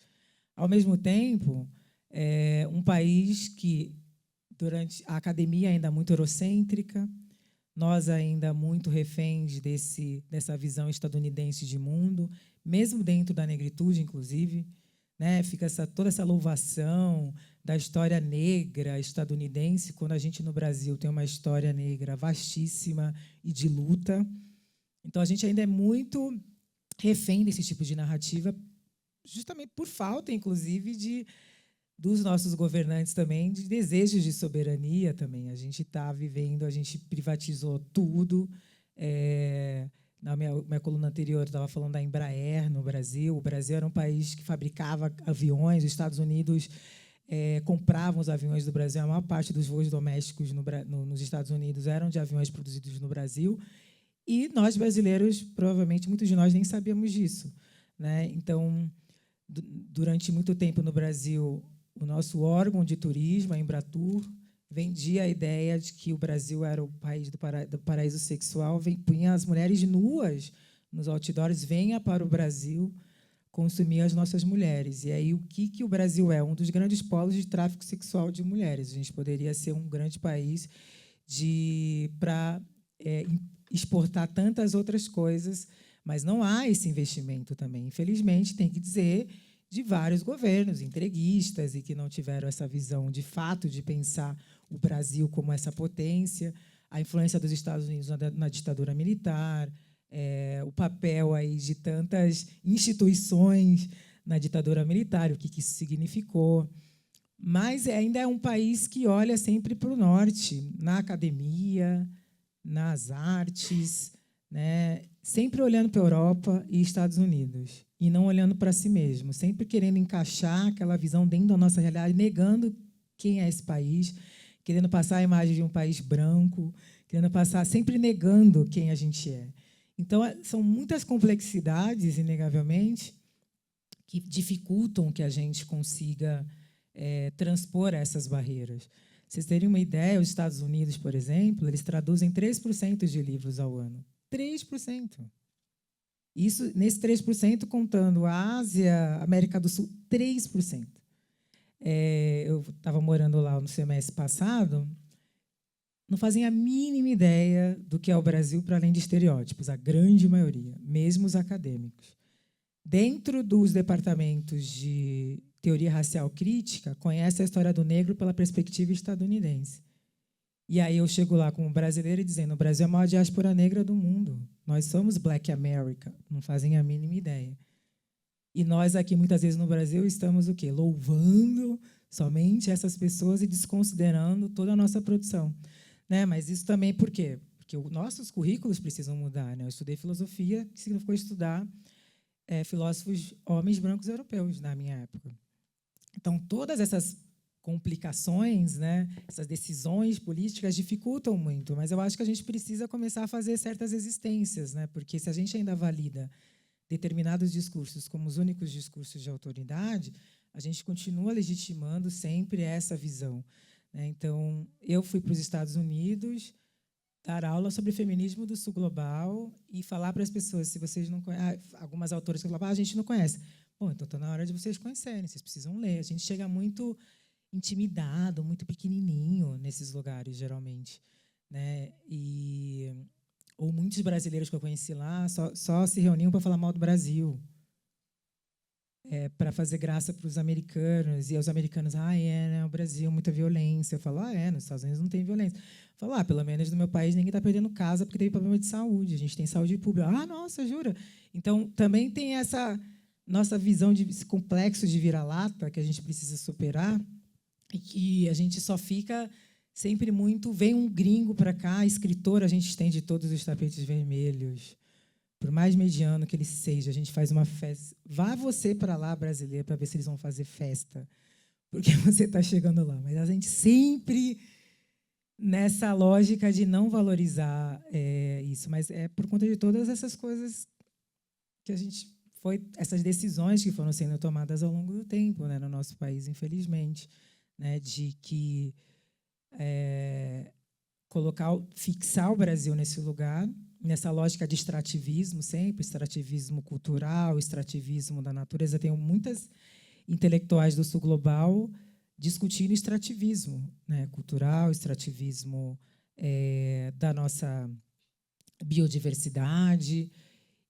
Ao mesmo tempo, um país que, durante a academia ainda muito eurocêntrica, nós ainda muito reféns dessa visão estadunidense de mundo, mesmo dentro da negritude, inclusive, né? Fica toda essa louvação da história negra estadunidense, quando a gente no Brasil tem uma história negra vastíssima e de luta. Então, a gente ainda é muito refém desse tipo de narrativa, justamente por falta, inclusive, dos nossos governantes também, de desejos de soberania também. A gente está vivendo, a gente privatizou tudo. Na minha coluna anterior, eu estava falando da Embraer no Brasil. O Brasil era um país que fabricava aviões, os Estados Unidos compravam os aviões do Brasil. A maior parte dos voos domésticos nos Estados Unidos eram de aviões produzidos no Brasil. E nós, brasileiros, provavelmente, muitos de nós nem sabíamos disso, né? Então, durante muito tempo no Brasil, o nosso órgão de turismo, a Embratur, vendia a ideia de que o Brasil era o país do paraíso sexual, punha as mulheres nuas nos outdoors, venha para o Brasil consumir as nossas mulheres. E aí, o que o Brasil é? Um dos grandes polos de tráfico sexual de mulheres. A gente poderia ser um grande país para exportar tantas outras coisas, mas não há esse investimento também. Infelizmente, tem que dizer, de vários governos entreguistas e que não tiveram essa visão de fato de pensar o Brasil como essa potência, a influência dos Estados Unidos na ditadura militar, o papel aí de tantas instituições na ditadura militar, o que isso significou. Mas ainda é um país que olha sempre para o norte, na academia, nas artes, né? Sempre olhando para a Europa e Estados Unidos, e não olhando para si mesmo, sempre querendo encaixar aquela visão dentro da nossa realidade, negando quem é esse país, querendo passar a imagem de um país branco, querendo passar, sempre negando quem a gente é. Então, são muitas complexidades, inegavelmente, que dificultam que a gente consiga transpor essas barreiras. Vocês terem uma ideia, os Estados Unidos, por exemplo, eles traduzem 3% de livros ao ano. 3%. Isso, nesse 3%, contando a Ásia, América do Sul, 3%. Eu estava morando lá no semestre passado, não fazem a mínima ideia do que é o Brasil para além de estereótipos, a grande maioria, mesmo os acadêmicos. Dentro dos departamentos de teoria racial crítica, conhece a história do negro pela perspectiva estadunidense. E aí eu chego lá como brasileira dizendo: o Brasil é a maior diáspora negra do mundo. Nós somos Black America. Não fazem a mínima ideia. E nós aqui, muitas vezes, no Brasil, estamos o quê? Louvando somente essas pessoas e desconsiderando toda a nossa produção. Né? Mas isso também por quê? Porque os nossos currículos precisam mudar. Né? Eu estudei filosofia, que significou estudar filósofos homens brancos europeus na minha época. Então, todas essas complicações, né, essas decisões políticas dificultam muito, mas eu acho que a gente precisa começar a fazer certas resistências, né, porque se a gente ainda valida determinados discursos como os únicos discursos de autoridade, a gente continua legitimando sempre essa visão. Né? Então, eu fui para os Estados Unidos dar aula sobre feminismo do sul global e falar para as pessoas, se vocês não conhecem, algumas autoras que falavam, a gente não conhece. Bom, então está na hora de vocês conhecerem, vocês precisam ler. A gente chega muito intimidado, muito pequenininho nesses lugares, geralmente. Né? Ou muitos brasileiros que eu conheci lá só se reuniam para falar mal do Brasil, para fazer graça para os americanos. E os americanos, né, o Brasil, muita violência. Eu falo, nos Estados Unidos não tem violência. Eu falo, pelo menos no meu país ninguém está perdendo casa porque teve problema de saúde. A gente tem saúde pública. Nossa, jura? Então, também tem essa nossa visão de esse complexo de vira-lata que a gente precisa superar e que a gente só fica sempre muito... Vem um gringo para cá, escritor, a gente estende todos os tapetes vermelhos. Por mais mediano que ele seja, a gente faz uma festa. Vá você para lá, brasileiro, para ver se eles vão fazer festa. porque você está chegando lá. Mas a gente sempre nessa lógica de não valorizar isso. Mas é por conta de todas essas coisas que a gente essas decisões que foram sendo tomadas ao longo do tempo, né, no nosso país, infelizmente, né, de que fixar o Brasil nesse lugar, nessa lógica de extrativismo sempre, extrativismo cultural, extrativismo da natureza. Tem muitas intelectuais do Sul Global discutindo extrativismo, né, cultural, extrativismo da nossa biodiversidade.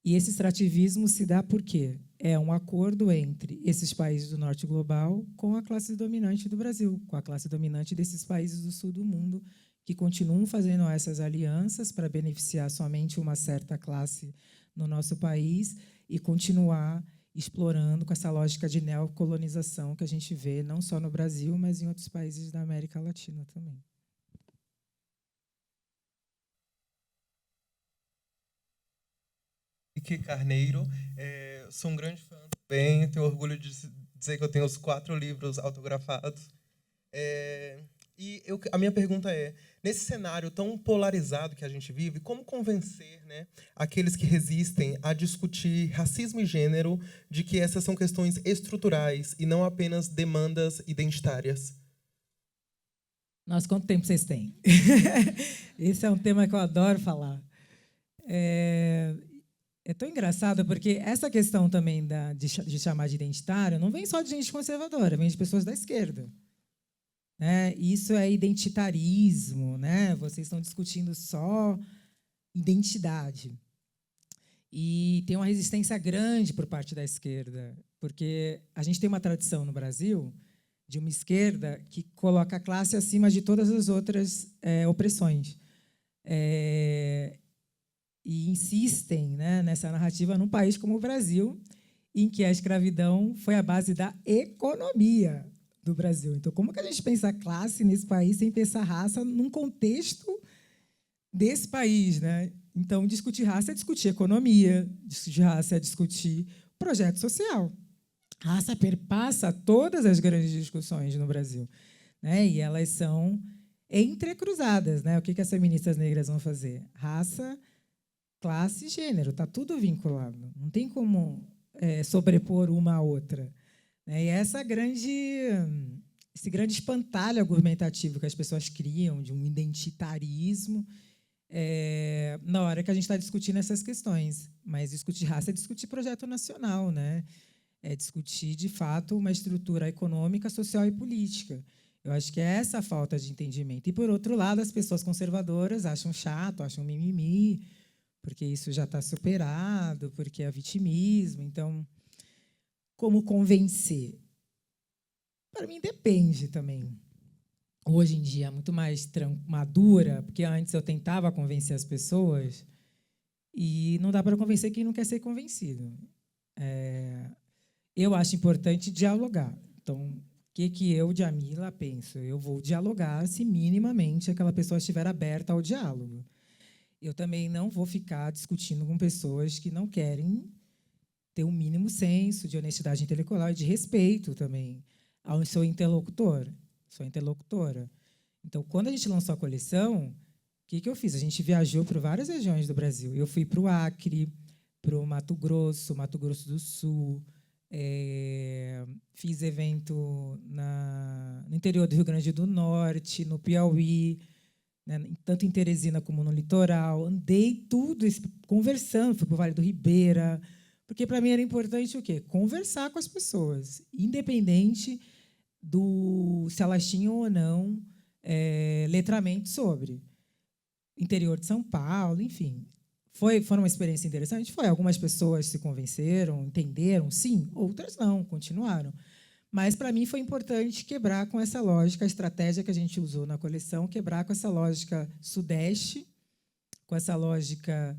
E esse extrativismo se dá por quê? É um acordo entre esses países do Norte global com a classe dominante do Brasil, com a classe dominante desses países do Sul do mundo, que continuam fazendo essas alianças para beneficiar somente uma certa classe no nosso país e continuar explorando com essa lógica de neocolonização que a gente vê não só no Brasil, mas em outros países da América Latina também. Henrique Carneiro, sou um grande fã também, tenho orgulho de dizer que eu tenho os 4 livros autografados. A minha pergunta é, nesse cenário tão polarizado que a gente vive, como convencer, né, aqueles que resistem a discutir racismo e gênero de que essas são questões estruturais e não apenas demandas identitárias? Nossa, quanto tempo vocês têm? Esse é um tema que eu adoro falar. É tão engraçado, porque essa questão também de chamar de identitário não vem só de gente conservadora, vem de pessoas da esquerda. Isso é identitarismo, né? Vocês estão discutindo só identidade. E tem uma resistência grande por parte da esquerda, porque a gente tem uma tradição no Brasil de uma esquerda que coloca a classe acima de todas as outras opressões. E insistem, né, nessa narrativa num país como o Brasil, em que a escravidão foi a base da economia do Brasil. Então, como que a gente pensa classe nesse país sem pensar raça num contexto desse país, né? Então, discutir raça é discutir economia, discutir raça é discutir projeto social. Raça perpassa todas as grandes discussões no Brasil, né? E elas são entrecruzadas, né? O que as feministas negras vão fazer? Raça, classe e gênero, está tudo vinculado. Não tem como sobrepor uma à outra. E esse grande espantalho argumentativo que as pessoas criam de um identitarismo na hora que a gente está discutindo essas questões. Mas discutir raça é discutir projeto nacional, né? É discutir, de fato, uma estrutura econômica, social e política. Eu acho que é essa a falta de entendimento. E, por outro lado, as pessoas conservadoras acham chato, acham mimimi, porque isso já está superado, porque é vitimismo. Então, como convencer? Para mim, depende também. Hoje em dia, é muito mais madura, porque antes eu tentava convencer as pessoas e não dá para convencer quem não quer ser convencido. Eu acho importante dialogar. Então, o que eu, Djamila, penso? Eu vou dialogar se minimamente aquela pessoa estiver aberta ao diálogo. Eu também não vou ficar discutindo com pessoas que não querem ter um mínimo senso de honestidade intelectual e de respeito também ao seu interlocutor, sua interlocutora. Então, quando a gente lançou a coleção, o que eu fiz? A gente viajou por várias regiões do Brasil. Eu fui para o Acre, para o Mato Grosso do Sul, fiz evento no interior do Rio Grande do Norte, no Piauí, né, tanto em Teresina como no litoral. Andei tudo conversando, fui para o Vale do Ribeira, porque para mim era importante o quê? Conversar com as pessoas, independente se elas tinham ou não letramento sobre. Interior de São Paulo, enfim. Foi uma experiência interessante? Foi. Algumas pessoas se convenceram, entenderam, sim, outras não, continuaram. Mas, para mim, foi importante quebrar com essa lógica, a estratégia que a gente usou na coleção, quebrar com essa lógica sudeste, com essa lógica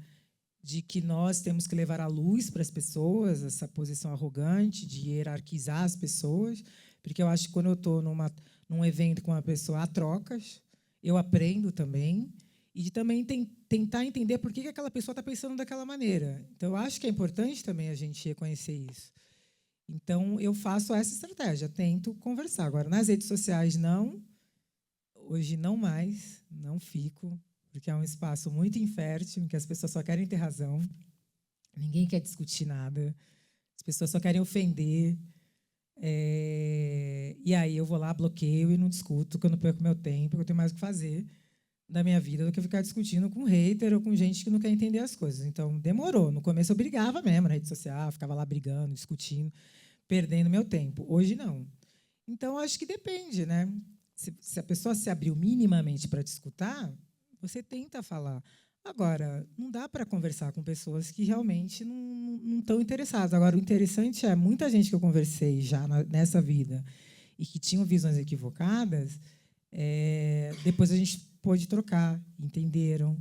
de que nós temos que levar a luz para as pessoas, essa posição arrogante de hierarquizar as pessoas, porque eu acho que quando eu estou num evento com uma pessoa, há trocas, eu aprendo também, e de também tentar entender por que aquela pessoa está pensando daquela maneira. Então, eu acho que é importante também a gente reconhecer isso. Então, eu faço essa estratégia, tento conversar. Agora, nas redes sociais, não. Hoje, não mais, não fico, porque é um espaço muito infértil, em que as pessoas só querem ter razão, ninguém quer discutir nada, as pessoas só querem ofender. E aí eu vou lá, bloqueio e não discuto, porque eu não perco meu tempo, porque eu tenho mais o que fazer da minha vida do que ficar discutindo com hater ou com gente que não quer entender as coisas. Então, demorou. No começo eu brigava mesmo na rede social, ficava lá brigando, discutindo, perdendo meu tempo. Hoje, não. Então, acho que depende, né? Se a pessoa se abriu minimamente para te escutar, você tenta falar. Agora, não dá para conversar com pessoas que realmente não estão interessadas. Agora, o interessante é, muita gente que eu conversei já nessa vida e que tinham visões equivocadas, depois a gente pôde trocar, entenderam.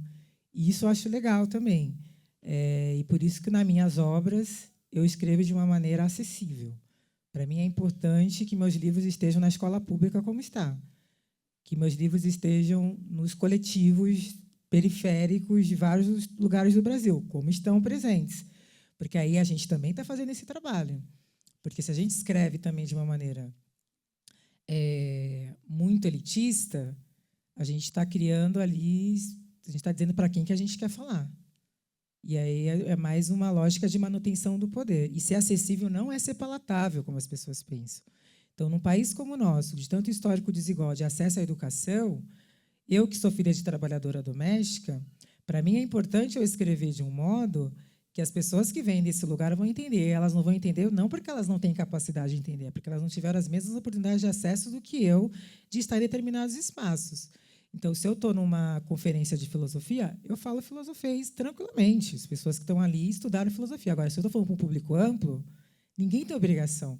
E isso eu acho legal também. E por isso que, nas minhas obras, eu escrevo de uma maneira acessível. Para mim, é importante que meus livros estejam na escola pública como está, que meus livros estejam nos coletivos periféricos de vários lugares do Brasil, como estão presentes. Porque aí a gente também está fazendo esse trabalho. Porque se a gente escreve também de uma maneira muito elitista, a gente está criando ali, a gente está dizendo para quem que a gente quer falar. E aí é mais uma lógica de manutenção do poder. E ser acessível não é ser palatável, como as pessoas pensam. Então, num país como o nosso, de tanto histórico desigual de acesso à educação, eu, que sou filha de trabalhadora doméstica, para mim é importante eu escrever de um modo que as pessoas que vêm desse lugar vão entender. Elas não vão entender não porque elas não têm capacidade de entender, é porque elas não tiveram as mesmas oportunidades de acesso do que eu de estar em determinados espaços. Então, se eu estou numa conferência de filosofia, eu falo filosofês tranquilamente. As pessoas que estão ali estudaram filosofia. Agora, se eu estou falando para um público amplo, ninguém tem obrigação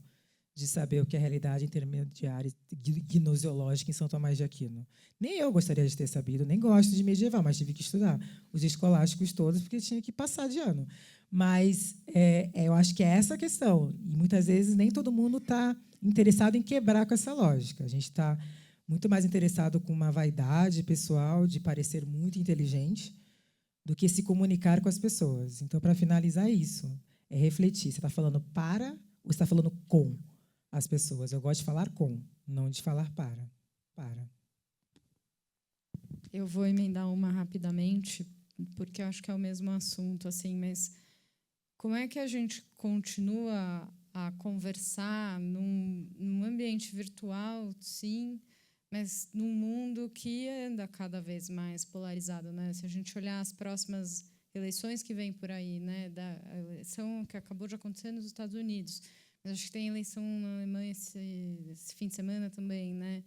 de saber o que é a realidade intermediária gnoseológica em São Tomás de Aquino. Nem eu gostaria de ter sabido, nem gosto de medieval, mas tive que estudar os escolásticos todos, porque tinha que passar de ano. Mas eu acho que é essa a questão. E, muitas vezes, nem todo mundo está interessado em quebrar com essa lógica. A gente está muito mais interessado com uma vaidade pessoal de parecer muito inteligente do que se comunicar com as pessoas. Então, para finalizar isso, é refletir. Você está falando para ou você está falando com as pessoas? Eu gosto de falar com, não de falar para. Eu vou emendar uma rapidamente, porque eu acho que é o mesmo assunto, assim, mas como é que a gente continua a conversar num ambiente virtual, sim, mas num mundo que anda cada vez mais polarizado, né? Se a gente olhar as próximas eleições que vêm por aí, né, da eleição que acabou de acontecer nos Estados Unidos, mas acho que tem eleição na Alemanha esse fim de semana também, né?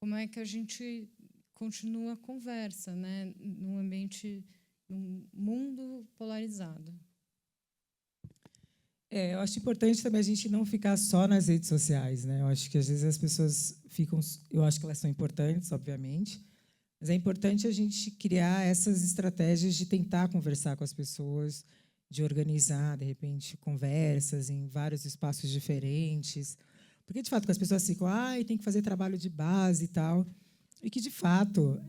Como é que a gente continua a conversa, né, num ambiente, num mundo polarizado? Eu acho importante também a gente não ficar só nas redes sociais, né? Eu acho que às vezes as pessoas ficam, eu acho que elas são importantes, obviamente, mas é importante a gente criar essas estratégias de tentar conversar com as pessoas, de organizar, de repente, conversas em vários espaços diferentes, porque de fato que as pessoas ficam, tem que fazer trabalho de base e tal, e que de fato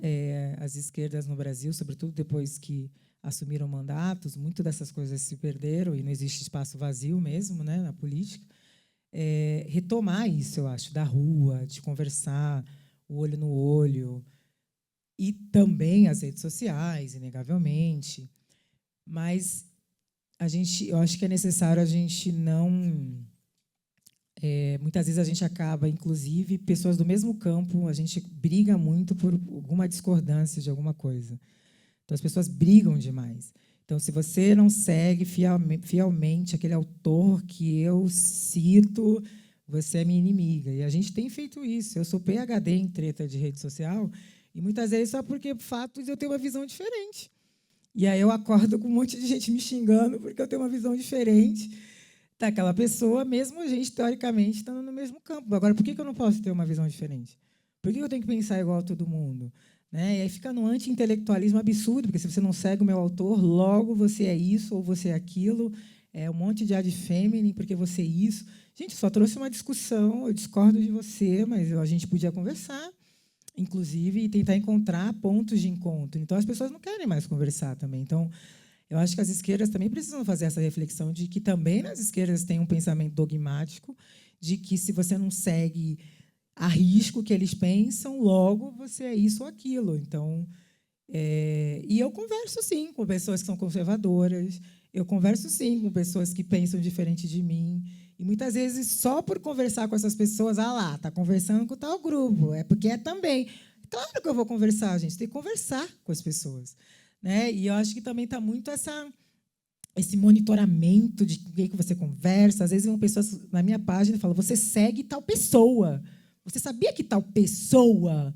as esquerdas no Brasil, sobretudo depois que assumiram mandatos, muito dessas coisas se perderam e não existe espaço vazio mesmo, né, na política. Retomar isso, eu acho, da rua, de conversar, o olho no olho, e também as redes sociais, inegavelmente. Mas eu acho que é necessário a gente não... muitas vezes a gente acaba, inclusive, pessoas do mesmo campo, a gente briga muito por alguma discordância de alguma coisa. Então, as pessoas brigam demais. Então, se você não segue fielmente aquele autor que eu cito, você é minha inimiga. E a gente tem feito isso. Eu sou PhD em treta de rede social, e muitas vezes só porque, fato, eu tenho uma visão diferente. E aí eu acordo com um monte de gente me xingando porque eu tenho uma visão diferente daquela pessoa, mesmo a gente, teoricamente, estando no mesmo campo. Agora, por que eu não posso ter uma visão diferente? Por que eu tenho que pensar igual a todo mundo? Né? E aí fica no anti-intelectualismo absurdo, porque se você não segue o meu autor, logo você é isso ou você é aquilo, um monte de ad feminine, porque você é isso. Gente, só trouxe uma discussão, eu discordo de você, mas a gente podia conversar, inclusive, e tentar encontrar pontos de encontro. Então, as pessoas não querem mais conversar também. Então, Eu acho que as esquerdas também precisam fazer essa reflexão de que também nas esquerdas tem um pensamento dogmático de que se você não segue a risco que eles pensam, logo você é isso ou aquilo. Então, e eu converso, sim, com pessoas que são conservadoras, eu converso, sim, com pessoas que pensam diferente de mim, e muitas vezes, só por conversar com essas pessoas, lá, está conversando com tal grupo, é porque é também. Claro que eu vou conversar, gente, tem que conversar com as pessoas. Né? E eu acho que também está muito esse monitoramento de quem que você conversa. Às vezes, vem pessoas na minha página e falam, você segue tal pessoa. Você sabia que tal pessoa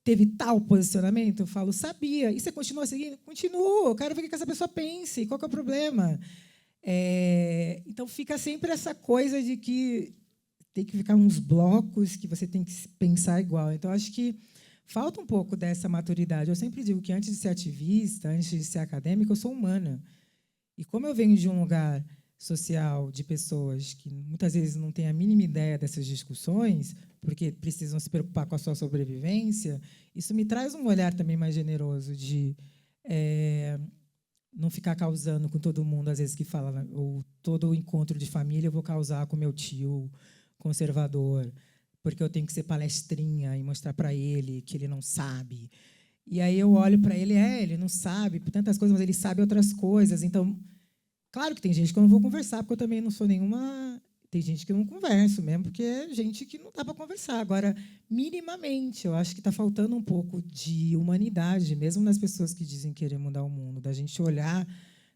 teve tal posicionamento? Eu falo, sabia. E você continua seguindo? Continuo. Eu quero ver o que essa pessoa pense. Qual que é o problema? Então, fica sempre essa coisa de que tem que ficar uns blocos que você tem que pensar igual. Então, acho que falta um pouco dessa maturidade. Eu sempre digo que, antes de ser ativista, antes de ser acadêmica, eu sou humana. E como eu venho de um lugar social de pessoas que muitas vezes não têm a mínima ideia dessas discussões, porque precisam se preocupar com a sua sobrevivência, isso me traz um olhar também mais generoso de não ficar causando com todo mundo, às vezes, que fala, ou todo encontro de família eu vou causar com meu tio conservador, porque eu tenho que ser palestrinha e mostrar para ele que ele não sabe. E aí eu olho para ele, ele não sabe por tantas coisas, mas ele sabe outras coisas. Então, claro que tem gente que eu não vou conversar, porque eu também não sou nenhuma... Tem gente que eu não converso mesmo, porque é gente que não dá para conversar. Agora, minimamente, eu acho que está faltando um pouco de humanidade, mesmo nas pessoas que dizem querer mudar o mundo, da gente olhar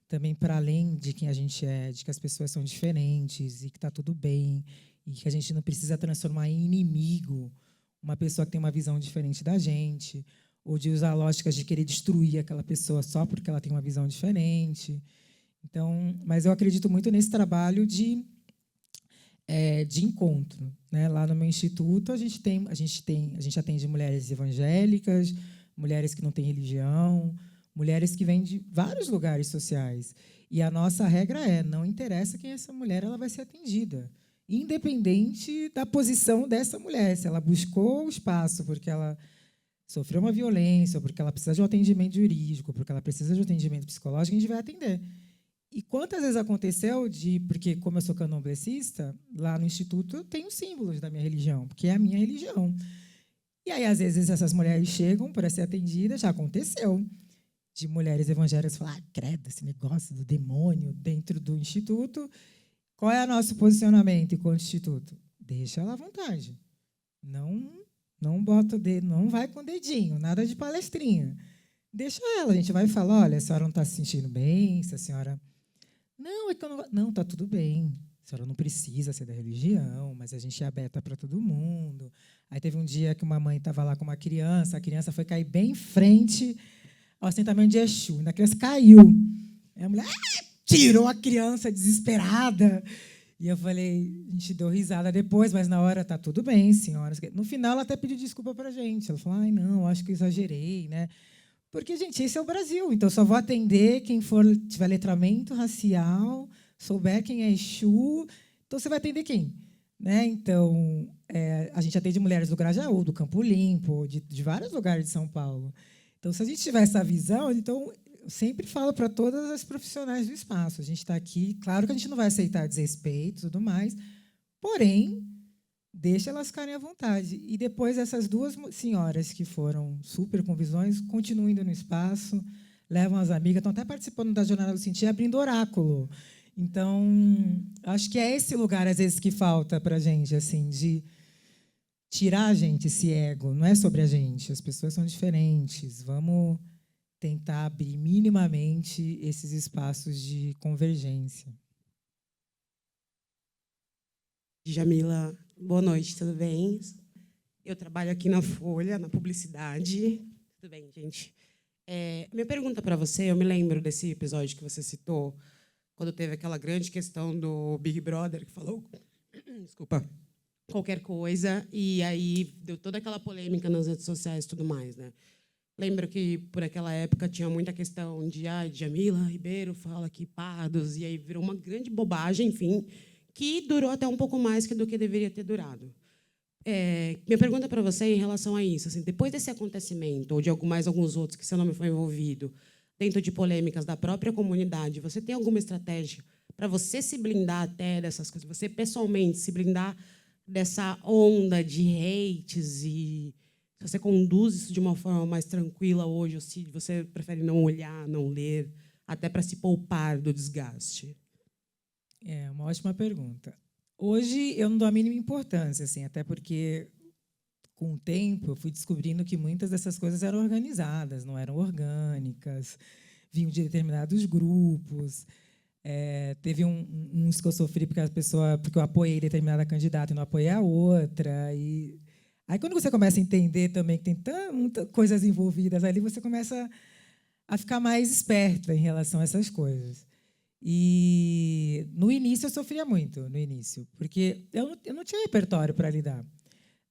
também para além de quem a gente é, de que as pessoas são diferentes e que está tudo bem, e que a gente não precisa transformar em inimigo uma pessoa que tem uma visão diferente da gente, ou de usar lógicas de querer destruir aquela pessoa só porque ela tem uma visão diferente. Então, mas eu acredito muito nesse trabalho de encontro, né? Lá no meu instituto a gente atende mulheres evangélicas, mulheres que não têm religião, mulheres que vêm de vários lugares sociais. E a nossa regra não interessa quem é essa mulher, ela vai ser atendida, independente da posição dessa mulher. Se ela buscou o espaço porque ela sofreu uma violência, ou porque ela precisa de um atendimento jurídico, porque ela precisa de um atendimento psicológico, a gente vai atender. E quantas vezes aconteceu porque, como eu sou candomblessista, lá no Instituto eu tenho símbolos da minha religião, porque é a minha religião. E aí, às vezes, essas mulheres chegam para ser atendidas, já aconteceu, de mulheres evangélicas falar, credo, esse negócio do demônio dentro do Instituto. Qual é o nosso posicionamento enquanto Instituto? Deixa ela à vontade. Não bota o dedo, não vai com o dedinho, nada de palestrinha. Deixa ela, a gente vai falar, olha, a senhora não está se sentindo bem, se a senhora... Não, é que eu não... Não, está tudo bem. A senhora não precisa ser da religião, mas a gente é aberta para todo mundo. Aí teve um dia que uma mãe estava lá com uma criança, a criança foi cair bem em frente ao assentamento de Exu, e a criança caiu. Aí a mulher tirou a criança desesperada. E eu falei, a gente deu risada depois, mas na hora está tudo bem, senhora. No final, ela até pediu desculpa para a gente. Ela falou, não, acho que eu exagerei, né? Porque, gente, esse é o Brasil. Então, só vou atender quem tiver letramento racial, souber quem é Exu. Então, você vai atender quem? Né? Então, a gente atende mulheres do Grajaú, do Campo Limpo, de vários lugares de São Paulo. Então, se a gente tiver essa visão, então, eu sempre falo para todas as profissionais do espaço. A gente está aqui, claro que a gente não vai aceitar desrespeito e tudo mais, porém, deixa elas ficarem à vontade. E depois, essas duas senhoras que foram super com visões, continuam indo no espaço, levam as amigas, estão até participando da Jornada do Sentir, abrindo oráculo. Então, acho que é esse lugar, às vezes, que falta para a gente, assim, de tirar a gente esse ego. Não é sobre a gente, as pessoas são diferentes. Vamos tentar abrir minimamente esses espaços de convergência. Jamila, boa noite, tudo bem? Eu trabalho aqui na Folha, na publicidade. Tudo bem, gente? Minha pergunta para você, eu me lembro desse episódio que você citou, quando teve aquela grande questão do Big Brother, que falou, desculpa, qualquer coisa, e aí deu toda aquela polêmica nas redes sociais e tudo mais, né? Lembro que, por aquela época, tinha muita questão de Jamila Ribeiro fala que pardos, e aí virou uma grande bobagem, enfim, que durou até um pouco mais do que deveria ter durado. Minha pergunta para você é em relação a isso. Assim, depois desse acontecimento, ou de mais alguns outros que seu nome foi envolvido, dentro de polêmicas da própria comunidade, você tem alguma estratégia para você se blindar até dessas coisas? Você, pessoalmente, se blindar dessa onda de hates e se você conduz isso de uma forma mais tranquila hoje, ou se você prefere não olhar, não ler, até para se poupar do desgaste? É uma ótima pergunta. Hoje eu não dou a mínima importância, assim, até porque com o tempo eu fui descobrindo que muitas dessas coisas eram organizadas, não eram orgânicas, vinham de determinados grupos. Teve uns que eu sofri porque eu apoiei determinada candidata e não apoiei a outra. E aí, quando você começa a entender também que tem muitas coisas envolvidas ali, você começa a ficar mais esperta em relação a essas coisas. E no início eu sofria muito, no início, porque eu não tinha repertório para lidar,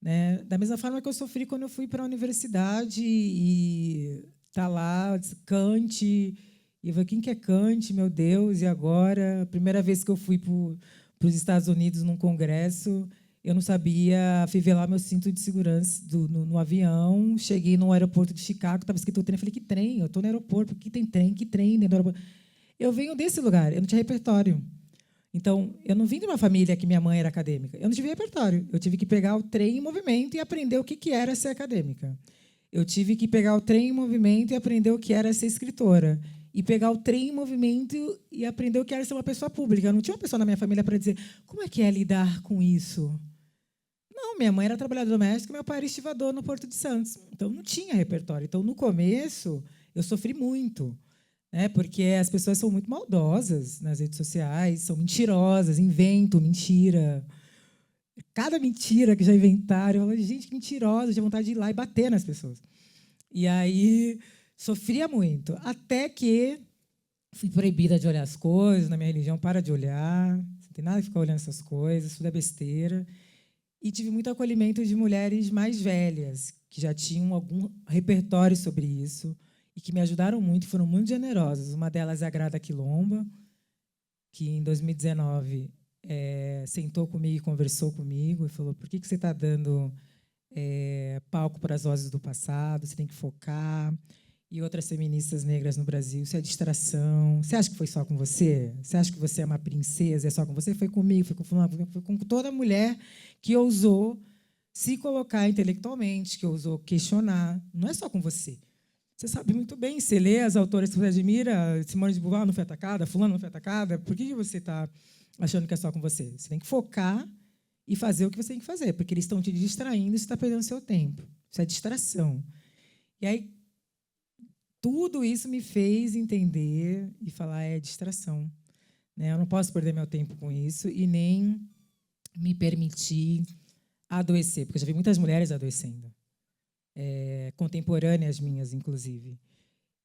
né? Da mesma forma que eu sofri quando eu fui para a universidade e tá lá, Kant, e eu falei, quem que é Kant, meu Deus, e agora? A primeira vez que eu fui para os Estados Unidos num congresso, eu não sabia fivelar meu cinto de segurança no avião. Cheguei no aeroporto de Chicago, estava escrito trem. Eu falei, que trem? Eu estou no aeroporto, porque tem trem? Que trem dentro do aeroporto? Eu venho desse lugar, eu não tinha repertório. Então, eu não vim de uma família que minha mãe era acadêmica. Eu não tive repertório. Eu tive que pegar o trem em movimento e aprender o que era ser acadêmica. Eu tive que pegar o trem em movimento e aprender o que era ser escritora. E pegar o trem em movimento e aprender o que era ser uma pessoa pública. Eu não tinha uma pessoa na minha família para dizer como é que é lidar com isso. Não, minha mãe era trabalhadora doméstica e meu pai era estivador no Porto de Santos. Então, não tinha repertório. Então, no começo, eu sofri muito. Porque as pessoas são muito maldosas nas redes sociais, são mentirosas, inventam mentira. Cada mentira que já inventaram, eu falo, gente, que mentirosa, eu tinha vontade de ir lá e bater nas pessoas. E aí, sofria muito. Até que fui proibida de olhar as coisas, na minha religião, para de olhar, não tem nada de ficar olhando essas coisas, tudo é besteira. E tive muito acolhimento de mulheres mais velhas, que já tinham algum repertório sobre isso, e que me ajudaram muito, foram muito generosas. Uma delas é a Grada Quilomba, que, em 2019, sentou comigo e conversou comigo e falou, por que você está dando palco para as vozes do passado? Você tem que focar. E outras feministas negras no Brasil, isso é distração. Você acha que foi só com você? Você acha que você é uma princesa, é só com você? Foi comigo, foi com fulano, foi com toda mulher que ousou se colocar intelectualmente, que ousou questionar. Não é só com você. Você sabe muito bem, você lê as autoras que você admira, Simone de Beauvoir não foi atacada, fulano não foi atacada, por que você está achando que é só com você? Você tem que focar e fazer o que você tem que fazer, porque eles estão te distraindo e você está perdendo seu tempo. Isso é distração. E aí, tudo isso me fez entender e falar, é distração. Eu não posso perder meu tempo com isso e nem me permitir adoecer, porque eu já vi muitas mulheres adoecendo. Contemporâneas minhas, inclusive.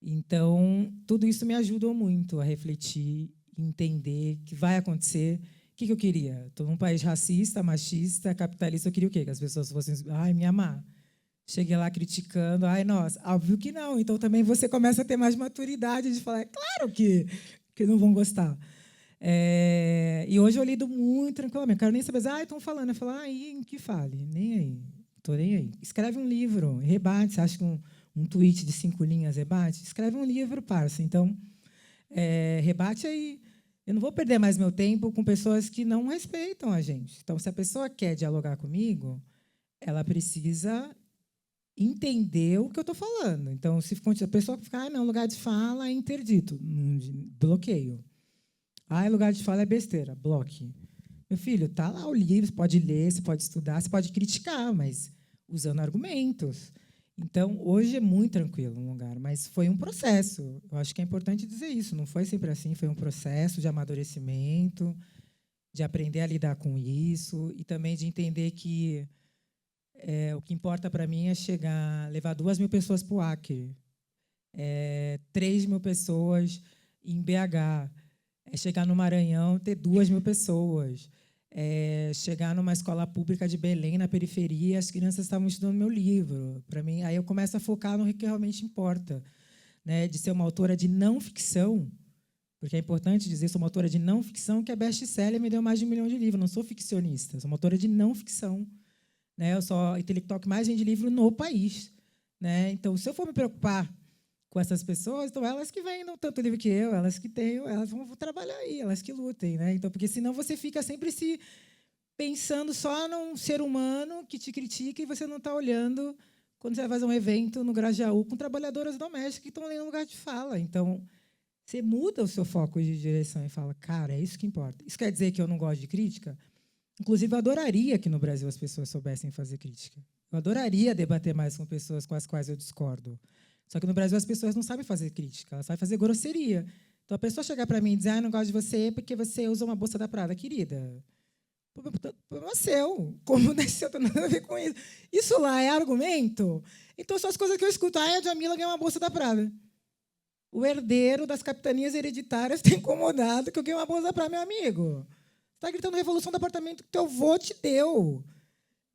Então, tudo isso me ajudou muito a refletir, entender que vai acontecer. O que eu queria? Estou num país racista, machista, capitalista. Eu queria o quê? Que as pessoas fossem me amar. Cheguei lá criticando. Nossa, óbvio que não. Então, também você começa a ter mais maturidade de falar, claro que não vão gostar. E hoje eu lido muito tranquilamente. Não quero nem saber, estão falando. Eu falo, que fale. Nem aí. Estou nem aí. Escreve um livro, rebate. Você acha que um tweet de 5 linhas rebate? Escreve um livro, parça. Então, rebate aí. Eu não vou perder mais meu tempo com pessoas que não respeitam a gente. Então, se a pessoa quer dialogar comigo, ela precisa entender o que eu estou falando. Então, se a pessoa ficar, não, lugar de fala é interdito, bloqueio. Lugar de fala é besteira, bloque. Meu filho, está lá o livro, você pode ler, você pode estudar, você pode criticar, mas usando argumentos. Então, hoje é muito tranquilo no lugar, mas foi um processo. Eu acho que é importante dizer isso. Não foi sempre assim, foi um processo de amadurecimento, de aprender a lidar com isso e também de entender que o que importa para mim é levar 2.000 pessoas para o Acre, 3.000 pessoas em BH, chegar no Maranhão, ter 2.000 pessoas, chegar numa escola pública de Belém, na periferia, as crianças estavam estudando meu livro. Para mim, aí eu começo a focar no que realmente importa, de ser uma autora de não ficção, porque é importante dizer, sou uma autora de não ficção, que é best-seller, me deu mais de 1 milhão de livros. Não sou ficcionista, sou uma autora de não ficção. Eu sou a intelectual que mais vende livro no país. Então, se eu for me preocupar com essas pessoas, então elas que vendam tanto livro que eu, elas que tenham, elas vão trabalhar aí, elas que lutem, né? Então, porque senão você fica sempre se pensando só num ser humano que te critica e você não está olhando quando você vai fazer um evento no Grajaú com trabalhadoras domésticas que estão ali no lugar de fala. Então, você muda o seu foco de direção e fala, cara, é isso que importa. Isso quer dizer que eu não gosto de crítica? Inclusive, eu adoraria que no Brasil as pessoas soubessem fazer crítica. Eu adoraria debater mais com pessoas com as quais eu discordo. Só que no Brasil as pessoas não sabem fazer crítica, elas sabem fazer grosseria. Então, a pessoa chegar para mim e dizer, não gosto de você porque você usa uma bolsa da Prada. Querida, problema seu. Como desceu, não tem nada a ver com isso. Isso lá é argumento? Então, são as coisas que eu escuto. A Djamila ganhou uma bolsa da Prada. O herdeiro das capitanias hereditárias está incomodado que eu ganhei uma bolsa da Prada, meu amigo. Você está gritando revolução do apartamento que teu avô te deu.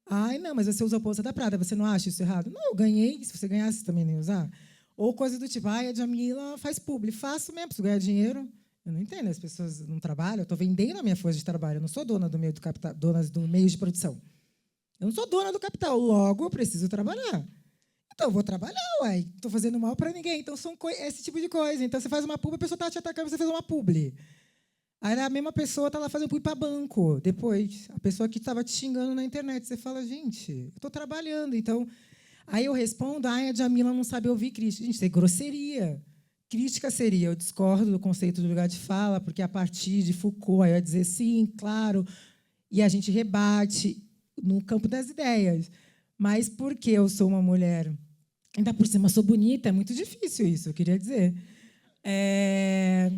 Ai, não, mas você usa a bolsa da Prada, você não acha isso errado? Não, eu ganhei, se você ganhasse, você também não ia usar. Ou coisa do tipo, a Djamila faz publi. Faço mesmo, preciso ganhar dinheiro. Eu não entendo, as pessoas não trabalham, eu estou vendendo a minha força de trabalho, eu não sou dona do meio do capital, dona do meio de produção. Eu não sou dona do capital, logo eu preciso trabalhar. Então eu vou trabalhar, uai. Não estou fazendo mal para ninguém. Então são esse tipo de coisa. Então você faz uma publi, a pessoa está te atacando, você fez uma publi. Aí a mesma pessoa está lá fazendo publi para banco. Depois, a pessoa que estava te xingando na internet, você fala, gente, eu estou trabalhando. Então, aí eu respondo, a Djamila não sabe ouvir crítica. Gente, isso é grosseria. Crítica seria, eu discordo do conceito de lugar de fala, porque a partir de Foucault, aí eu ia dizer sim, claro, e a gente rebate no campo das ideias. Mas porque eu sou uma mulher, ainda por cima sou bonita, é muito difícil isso, eu queria dizer. É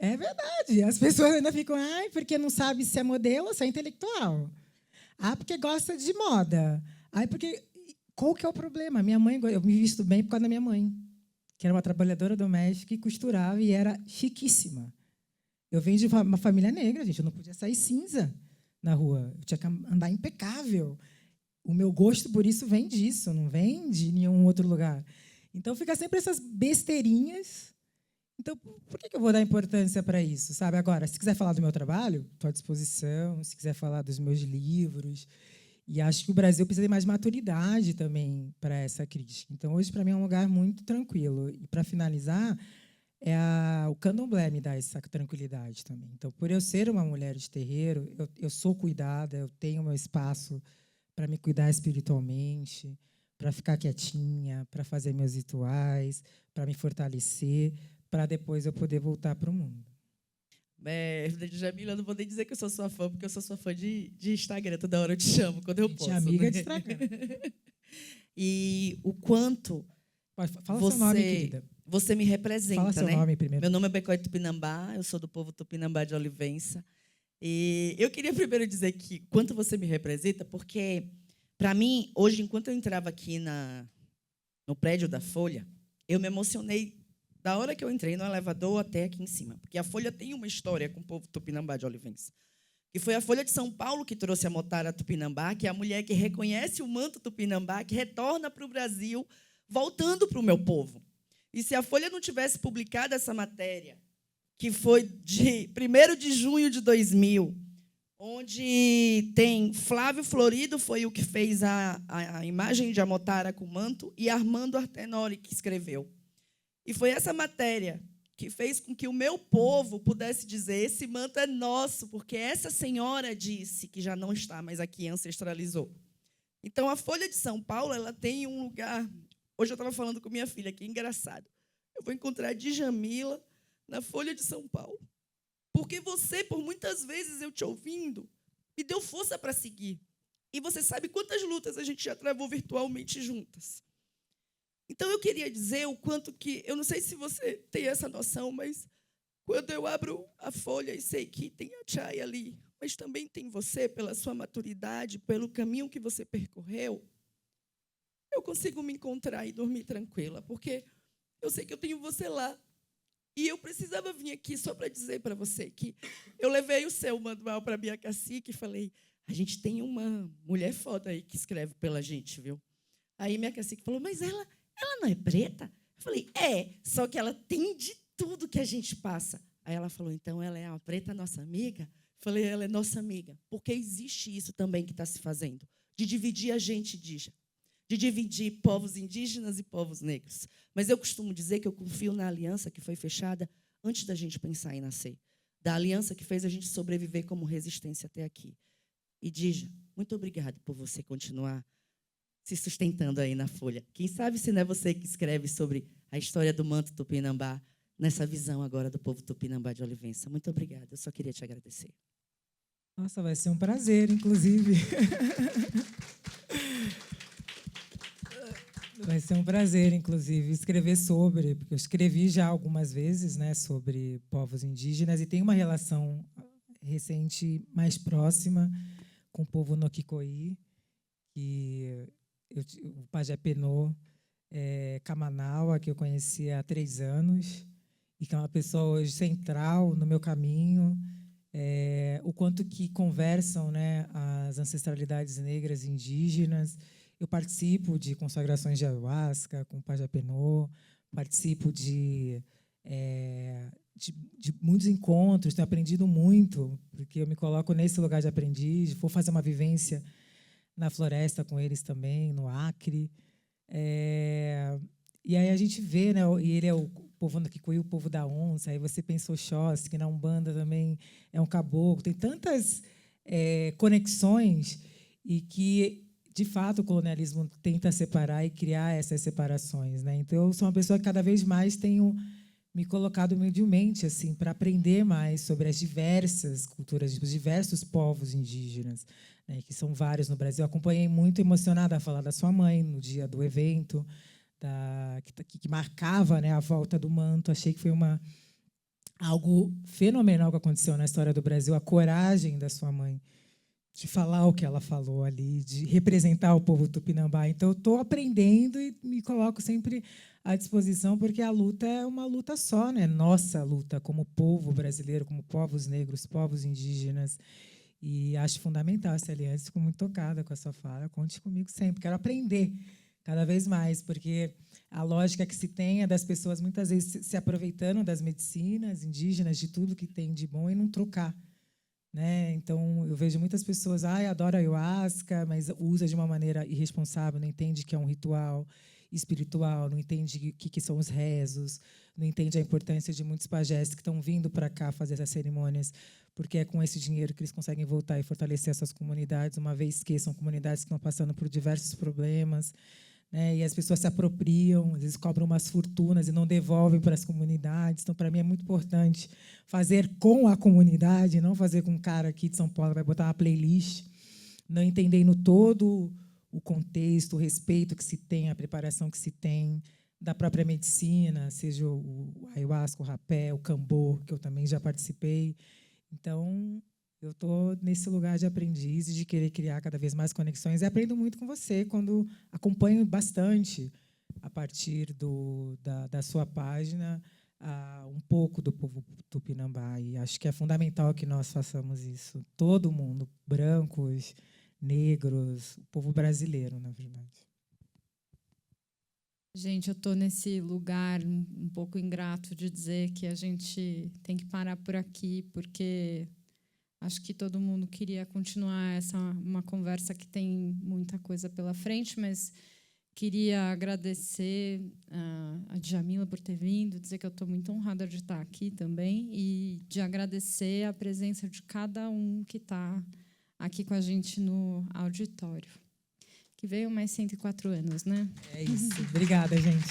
verdade, as pessoas ainda ficam, porque não sabe se é modelo ou se é intelectual. Porque gosta de moda. Porque qual que é o problema? Minha mãe, eu me visto bem por causa da minha mãe, que era uma trabalhadora doméstica e costurava e era chiquíssima. Eu venho de uma família negra, gente, eu não podia sair cinza na rua, eu tinha que andar impecável. O meu gosto por isso vem disso, não vem de nenhum outro lugar. Então, fica sempre essas besteirinhas. Então, por que eu vou dar importância para isso? Sabe? Agora, se quiser falar do meu trabalho, estou à disposição, se quiser falar dos meus livros. E acho que o Brasil precisa de mais maturidade também para essa crítica. Então, hoje, para mim, é um lugar muito tranquilo. E, para finalizar, o candomblé me dá essa tranquilidade também. Então, por eu ser uma mulher de terreiro, eu sou cuidada, eu tenho meu espaço para me cuidar espiritualmente, para ficar quietinha, para fazer meus rituais, para me fortalecer, para depois eu poder voltar para o mundo. Djamila, eu não vou nem dizer que eu sou sua fã, porque eu sou sua fã de Instagram. Toda hora eu te chamo, quando eu posso. Amiga né? de Instagram. E o quanto Fala seu nome, querida. Você me representa, Fala seu né? nome primeiro. Meu nome é Becói Tupinambá, eu sou do povo Tupinambá de Olivença. E eu queria primeiro dizer que quanto você me representa, porque, para mim, hoje, enquanto eu entrava aqui no prédio da Folha, eu me emocionei da hora que eu entrei no elevador até aqui em cima. Porque a Folha tem uma história com o povo Tupinambá de Olivença. Que foi a Folha de São Paulo que trouxe a Motara Tupinambá, que é a mulher que reconhece o manto Tupinambá, que retorna para o Brasil, voltando para o meu povo. E se a Folha não tivesse publicado essa matéria, que foi de 1º de junho de 2000, onde tem Flávio Florido, foi o que fez a imagem de Amotara com manto, e Armando Artenori, que escreveu. E foi essa matéria que fez com que o meu povo pudesse dizer, esse manto é nosso, porque essa senhora disse, que já não está mais aqui, ancestralizou. Então, a Folha de São Paulo, ela tem um lugar... Hoje eu estava falando com minha filha, que engraçado. Eu vou encontrar Djamila na Folha de São Paulo. Porque você, por muitas vezes, eu te ouvindo, me deu força para seguir. E você sabe quantas lutas a gente já travou virtualmente juntas. Então, eu queria dizer o quanto que... Eu não sei se você tem essa noção, mas quando eu abro a Folha e sei que tem a Chay ali, mas também tem você, pela sua maturidade, pelo caminho que você percorreu, eu consigo me encontrar e dormir tranquila, porque eu sei que eu tenho você lá. E eu precisava vir aqui só para dizer para você que eu levei o seu manual para a minha cacique e falei, a gente tem uma mulher foda aí que escreve pela gente, viu? Aí minha cacique falou, mas ela não é preta? Eu falei, só que ela tem de tudo que a gente passa. Aí ela falou, então ela é uma preta nossa amiga? Eu falei, ela é nossa amiga, porque existe isso também que está se fazendo, de dividir a gente, de dividir povos indígenas e povos negros. Mas eu costumo dizer que eu confio na aliança que foi fechada antes da gente pensar em nascer, da aliança que fez a gente sobreviver como resistência até aqui. E, Dija, muito obrigada por você continuar se sustentando aí na Folha. Quem sabe se não é você que escreve sobre a história do manto tupinambá, nessa visão agora do povo tupinambá de Olivença. Muito obrigada, eu só queria te agradecer. Nossa, vai ser um prazer, inclusive. Vai ser um prazer, inclusive, escrever sobre, porque eu escrevi já algumas vezes, né, sobre povos indígenas e tem uma relação recente mais próxima com o povo Noquicoi, que o Pajé Penô Kamanawa, que eu conheci há 3 anos, e que é uma pessoa hoje central no meu caminho, o quanto que conversam, né, as ancestralidades negras e indígenas. Eu participo de consagrações de ayahuasca com o Pajé Penô, participo de muitos encontros, tenho aprendido muito, porque eu me coloco nesse lugar de aprendiz, vou fazer uma vivência na floresta com eles também, no Acre. E aí a gente vê, né, e ele é o povo Noquicoi, o povo da onça, aí você pensa Oxóssi, que na Umbanda também é um caboclo, tem tantas conexões e que, de fato, o colonialismo tenta separar e criar essas separações, né? Então, eu sou uma pessoa que cada vez mais tenho me colocado humildemente assim, para aprender mais sobre as diversas culturas, os diversos povos indígenas, né, que são vários no Brasil. Eu acompanhei muito emocionada a falar da sua mãe no dia do evento, que marcava, né, a volta do manto. Achei que foi algo fenomenal que aconteceu na história do Brasil, a coragem da sua mãe de falar o que ela falou ali, de representar o povo tupinambá. Então, eu estou aprendendo e me coloco sempre à disposição, porque a luta é uma luta só, né? Nossa luta como povo brasileiro, como povos negros, povos indígenas. E acho fundamental essa aliança. Fico muito tocada com a sua fala. Conte comigo sempre. Quero aprender cada vez mais, porque a lógica que se tem é das pessoas, muitas vezes, se aproveitando das medicinas indígenas, de tudo que tem de bom, e não trocar. Né? Então, eu vejo muitas pessoas, adora ayahuasca, mas usa de uma maneira irresponsável, não entende que é um ritual espiritual, não entende o que são os rezos, não entende a importância de muitos pajés que estão vindo para cá fazer essas cerimônias, porque é com esse dinheiro que eles conseguem voltar e fortalecer essas comunidades, uma vez que são comunidades que estão passando por diversos problemas, né? E as pessoas se apropriam, às vezes cobram umas fortunas e não devolvem para as comunidades. Então, para mim, é muito importante fazer com a comunidade, não fazer com um cara aqui de São Paulo que vai botar uma playlist, não entendendo todo o contexto, o respeito que se tem, a preparação que se tem da própria medicina, seja o ayahuasca, o rapé, o cambô, que eu também já participei. Então, eu estou nesse lugar de aprendiz e de querer criar cada vez mais conexões. E aprendo muito com você quando acompanho bastante, a partir da sua página, um pouco do povo tupinambá. E acho que é fundamental que nós façamos isso. Todo mundo, brancos, negros, o povo brasileiro, na verdade. Gente, eu estou nesse lugar um pouco ingrato de dizer que a gente tem que parar por aqui, porque acho que todo mundo queria continuar uma conversa que tem muita coisa pela frente, mas queria agradecer a Djamila por ter vindo, dizer que eu estou muito honrada de estar aqui também e de agradecer a presença de cada um que está aqui com a gente no auditório. Que veio mais 104 anos, né? É isso. Obrigada, gente.